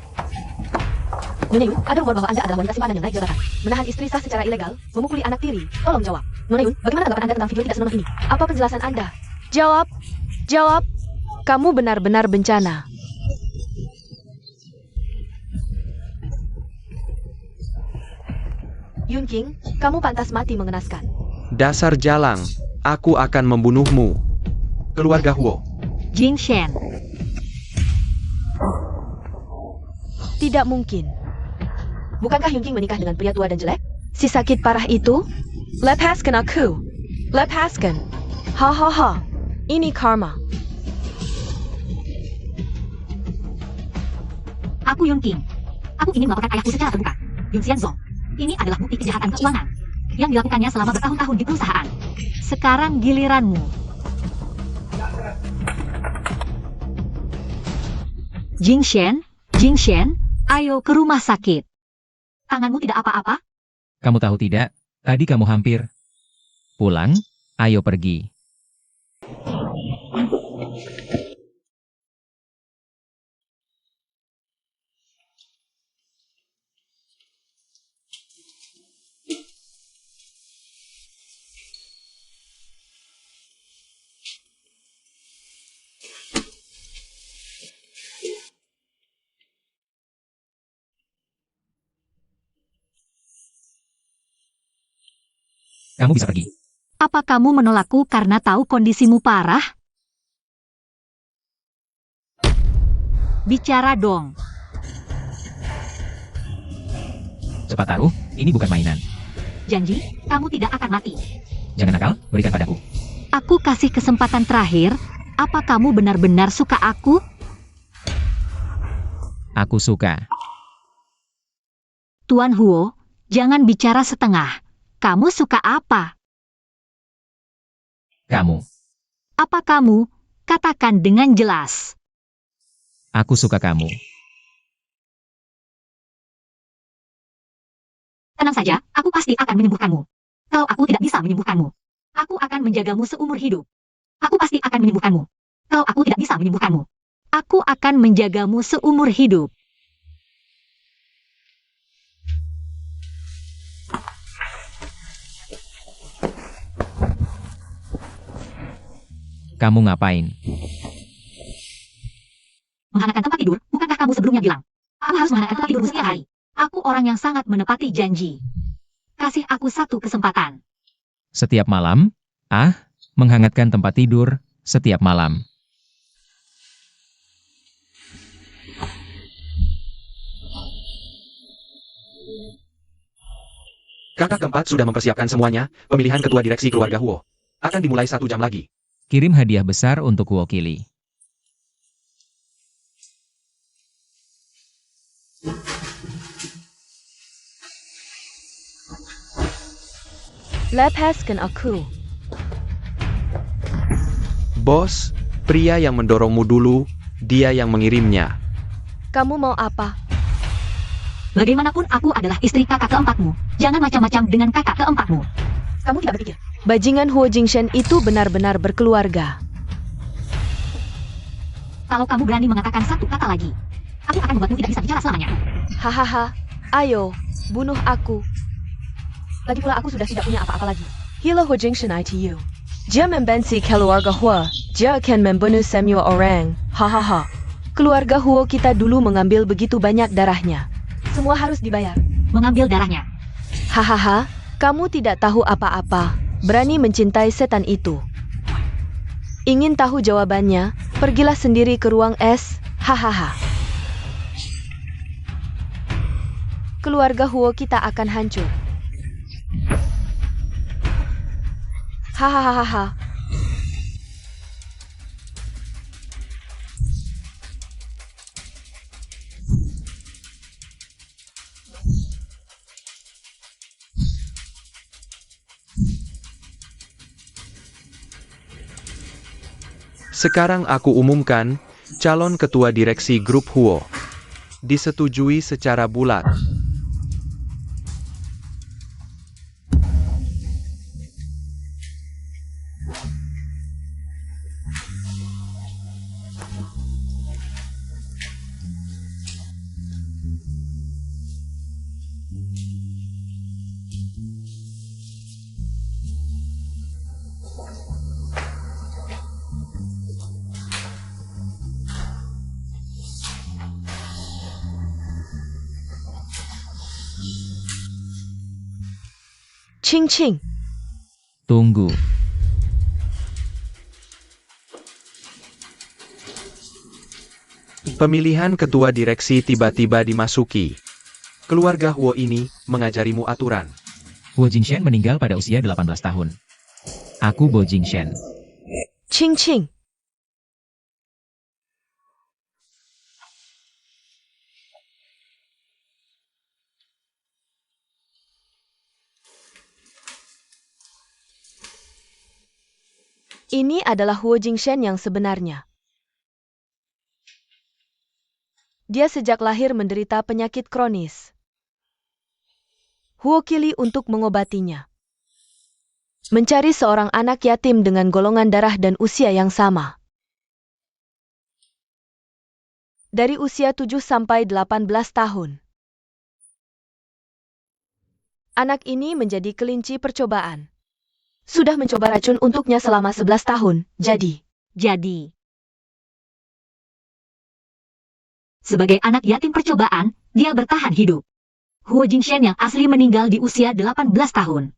A: Nyonya Yun, ada rumor bahwa Anda adalah wanita simpanan yang naik jabatan. Menahan istri sah secara ilegal, memukuli anak tiri. Tolong jawab. Nyonya Yun, bagaimana tanggapan Anda tentang video tidak senonoh ini? Apa penjelasan Anda? Jawab. Jawab. Kamu benar-benar bencana. Yun King, kamu pantas mati mengenaskan.
B: Dasar jalang, aku akan membunuhmu. Keluarga Huo.
C: Jingshen,
A: Tidak mungkin. Bukankah Yun King menikah dengan pria tua dan jelek? Si sakit parah itu? Lepaskan aku. Lepaskan. Ha ha ha. Ini karma.
C: aku Yun King. Aku ingin melaporkan ayahku secara terbuka. Yun Xianzong. Ini adalah bukti kejahatan keuangan yang dilakukannya selama bertahun-tahun di perusahaan. Sekarang giliranmu. Jingshen, Jingshen, ayo ke rumah sakit. Tanganmu tidak apa-apa?
D: Kamu tahu tidak? Tadi kamu hampir pulang. Ayo pergi. Kamu bisa pergi.
C: Apa kamu menolakku karena tahu kondisimu parah? Bicara dong.
D: Cepat tahu, ini bukan mainan.
C: Janji, kamu tidak akan mati.
D: Jangan nakal, berikan padaku.
C: Aku kasih kesempatan terakhir. Apa kamu benar-benar suka aku?
D: Aku suka.
C: Tuan Huo, jangan bicara setengah. Kamu suka apa?
D: Kamu.
C: Apa kamu? Katakan dengan jelas.
D: Aku suka kamu.
C: Tenang saja, aku pasti akan menyembuhkanmu. Kalau aku tidak bisa menyembuhkanmu, aku akan menjagamu seumur hidup. Aku pasti akan menyembuhkanmu. Kalau aku tidak bisa menyembuhkanmu, aku akan menjagamu seumur hidup.
D: Kamu ngapain?
C: Menghangatkan tempat tidur, bukankah kamu sebelumnya bilang? Aku harus menghangatkan tempat tidurmu setiap hari. Aku orang yang sangat menepati janji. Kasih aku satu kesempatan.
D: Setiap malam? Menghangatkan tempat tidur setiap malam.
B: Kakak keempat sudah mempersiapkan semuanya, pemilihan ketua direksi keluarga Huo. Akan dimulai 1 jam lagi.
D: Kirim hadiah besar untuk Wakili.
A: Lepaskan aku.
B: Bos, pria yang mendorongmu dulu, dia yang mengirimnya.
A: Kamu mau apa?
C: Bagaimanapun aku adalah istri kakak keempatmu. Jangan macam-macam dengan kakak keempatmu. Kamu tidak berpikir.
A: Bajingan Huo Jingshen itu benar-benar berkeluarga.
C: Kalau kamu berani mengatakan satu kata lagi, aku akan membuatmu tidak bisa bicara selamanya.
A: Hahaha, ayo, bunuh aku.
C: Lagi pula aku sudah tidak punya apa-apa lagi.
A: Hilo Huo Jingshen ITU. Dia membenci keluarga Huo. Dia akan membunuh semua orang. Hahaha. Keluarga Huo kita dulu mengambil begitu banyak darahnya. Semua harus dibayar.
C: Mengambil darahnya.
A: Hahaha, kamu tidak tahu apa-apa. Berani mencintai setan itu. Ingin tahu jawabannya? Pergilah sendiri ke ruang es. Hahaha. Keluarga Huo kita akan hancur. Hahaha.
B: Sekarang aku umumkan, calon ketua direksi grup Huo. Disetujui secara bulat.
A: Ching Ching.
D: Tunggu.
B: Pemilihan ketua direksi tiba-tiba dimasuki. Keluarga Huo ini mengajarimu aturan.
D: Huo Jingshen meninggal pada usia 18 tahun. Aku Bo Jingshen.
A: Ching Ching. Ini adalah Huo Jingshen yang sebenarnya. Dia sejak lahir menderita penyakit kronis. Huo Kili untuk mengobatinya. Mencari seorang anak yatim dengan golongan darah dan usia yang sama. Dari usia 7 sampai 18 tahun. Anak ini menjadi kelinci percobaan. Sudah mencoba racun untuknya selama 11 tahun, jadi.
C: Sebagai anak yatim percobaan, dia bertahan hidup. Huo Jingshen yang asli meninggal di usia 18 tahun.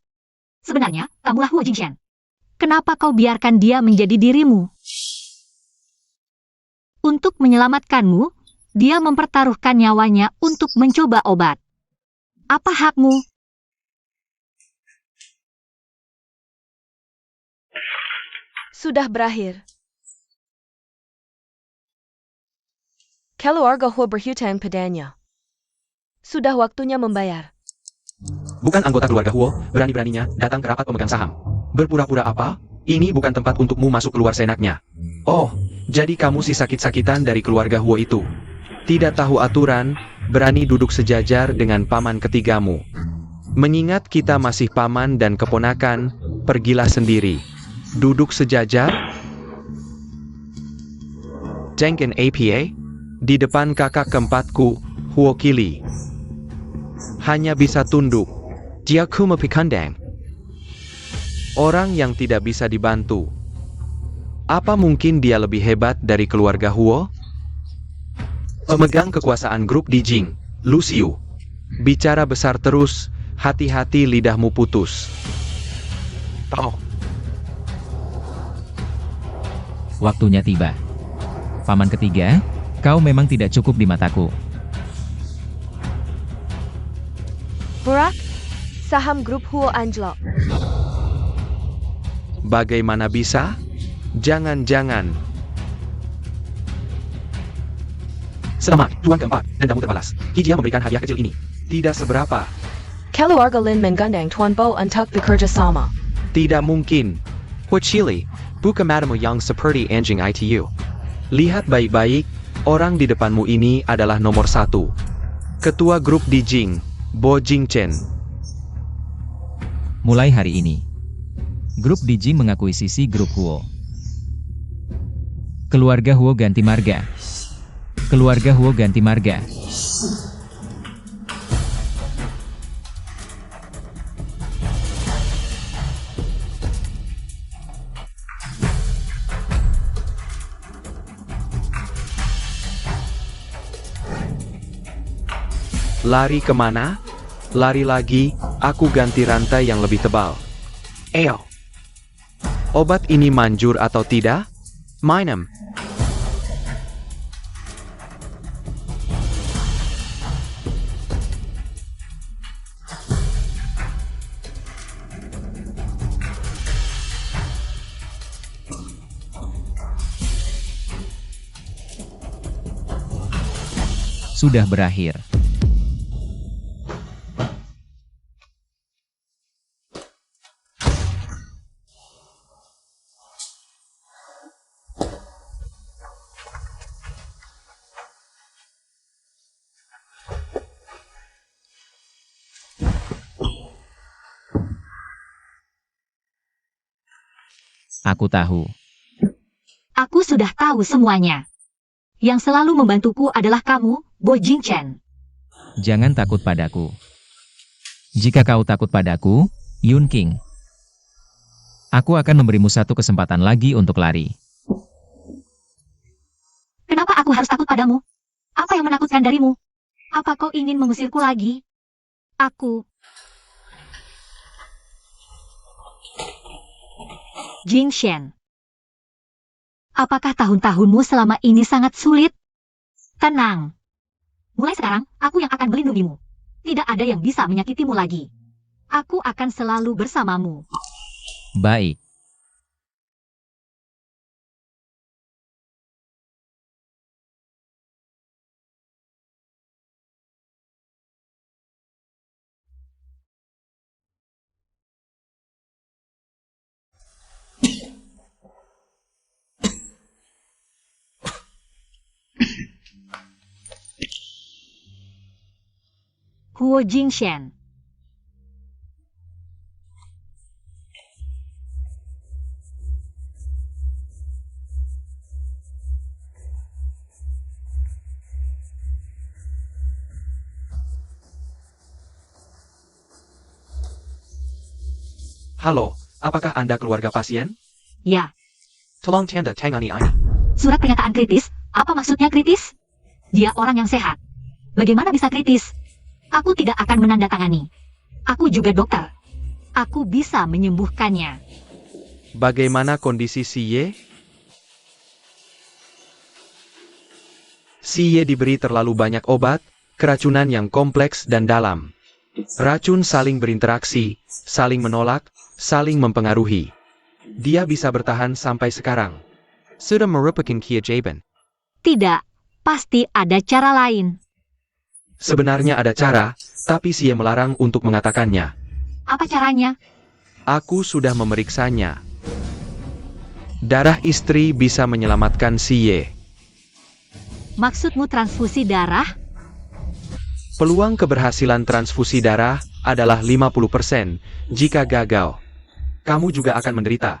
C: Sebenarnya, kamulah Huo Jingshan. Kenapa kau biarkan dia menjadi dirimu? Untuk menyelamatkanmu, dia mempertaruhkan nyawanya untuk mencoba obat. Apa hakmu?
A: Sudah berakhir. Keluarga Huo berhutang padanya. Sudah waktunya membayar.
B: Bukan anggota keluarga Huo, berani-beraninya datang ke rapat pemegang saham. Berpura-pura apa? Ini bukan tempat untukmu masuk keluar seenaknya. Oh, jadi kamu si sakit-sakitan dari keluarga Huo itu. Tidak tahu aturan, berani duduk sejajar dengan paman ketigamu. Mengingat kita masih paman dan keponakan, pergilah sendiri. Duduk sejajar? Denken APA? Di depan kakak keempatku, Huo Kili. Hanya bisa tunduk. Dia kuma pikandang. Orang yang tidak bisa dibantu. Apa mungkin dia lebih hebat dari keluarga Huo? Pemegang kekuasaan grup Dijing, Lucio. Bicara besar terus, hati-hati lidahmu putus. Oh.
D: Waktunya tiba. Paman ketiga, kau memang tidak cukup di mataku.
A: Burak, saham grup Huo anjlok.
B: Bagaimana bisa? Jangan-jangan.
E: Selamat, Tuan keempat, dendamu terbalas. Kijia memberikan hadiah kecil ini.
B: Tidak seberapa.
A: Keluarga Lin menggandeng Tuan Bo untuk bekerja sama.
B: Tidak mungkin.
E: Huo Chili, bukan madamu yang seperti anjing ITU.
B: Lihat baik-baik, orang di depanmu ini adalah nomor 1. Ketua grup Dijing, Bo Jingchen.
D: Mulai hari ini, grup Dijing mengakuisisi grup Huo. Keluarga Huo ganti marga. Keluarga Huo ganti marga.
B: Lari kemana? Lari lagi, aku ganti rantai yang lebih tebal.
E: Ayo,
B: Obat ini manjur atau tidak?
E: minum.
D: Sudah berakhir. Aku tahu.
C: Aku sudah tahu semuanya. Yang selalu membantuku adalah kamu, Bo Jingchen.
D: Jangan takut padaku. Jika kau takut padaku, Yun King, aku akan memberimu satu kesempatan lagi untuk lari.
C: Kenapa aku harus takut padamu? Apa yang menakutkan darimu? Apa kau ingin mengusirku lagi? Aku... Jingshan. Apakah tahun-tahunmu selama ini sangat sulit? Tenang. Mulai sekarang, aku yang akan melindungimu. Tidak ada yang bisa menyakitimu lagi. Aku akan selalu bersamamu.
D: Baik.
C: Huo Jingshan.
B: Halo, apakah Anda keluarga pasien?
C: Ya,
E: Tolong tanda tangani ini.
C: surat pernyataan kritis. Apa maksudnya kritis? Dia orang yang sehat. Bagaimana bisa kritis? Aku tidak akan menandatangani. Aku juga dokter. Aku bisa menyembuhkannya.
B: Bagaimana kondisi Siye? Siye diberi terlalu banyak obat, keracunan yang kompleks dan dalam. Racun saling berinteraksi, saling menolak, saling mempengaruhi. Dia bisa bertahan sampai sekarang.
E: Sudah merupakan keajaiban.
C: Tidak, pasti ada cara lain.
B: Sebenarnya ada cara, tapi Siye melarang untuk mengatakannya.
C: Apa caranya?
B: Aku sudah memeriksanya. Darah istri bisa menyelamatkan Siye.
C: Maksudmu transfusi darah?
B: Peluang keberhasilan transfusi darah adalah 50% jika gagal. Kamu juga akan menderita.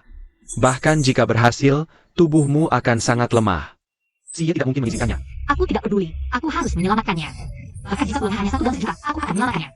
B: Bahkan jika berhasil, tubuhmu akan sangat lemah.
E: Siye tidak mungkin mengizinkannya.
C: Aku tidak peduli. Aku harus menyelamatkannya. Bahkan jika uangnya hanya 1 dolar sejuta, aku akan menyelamatkannya.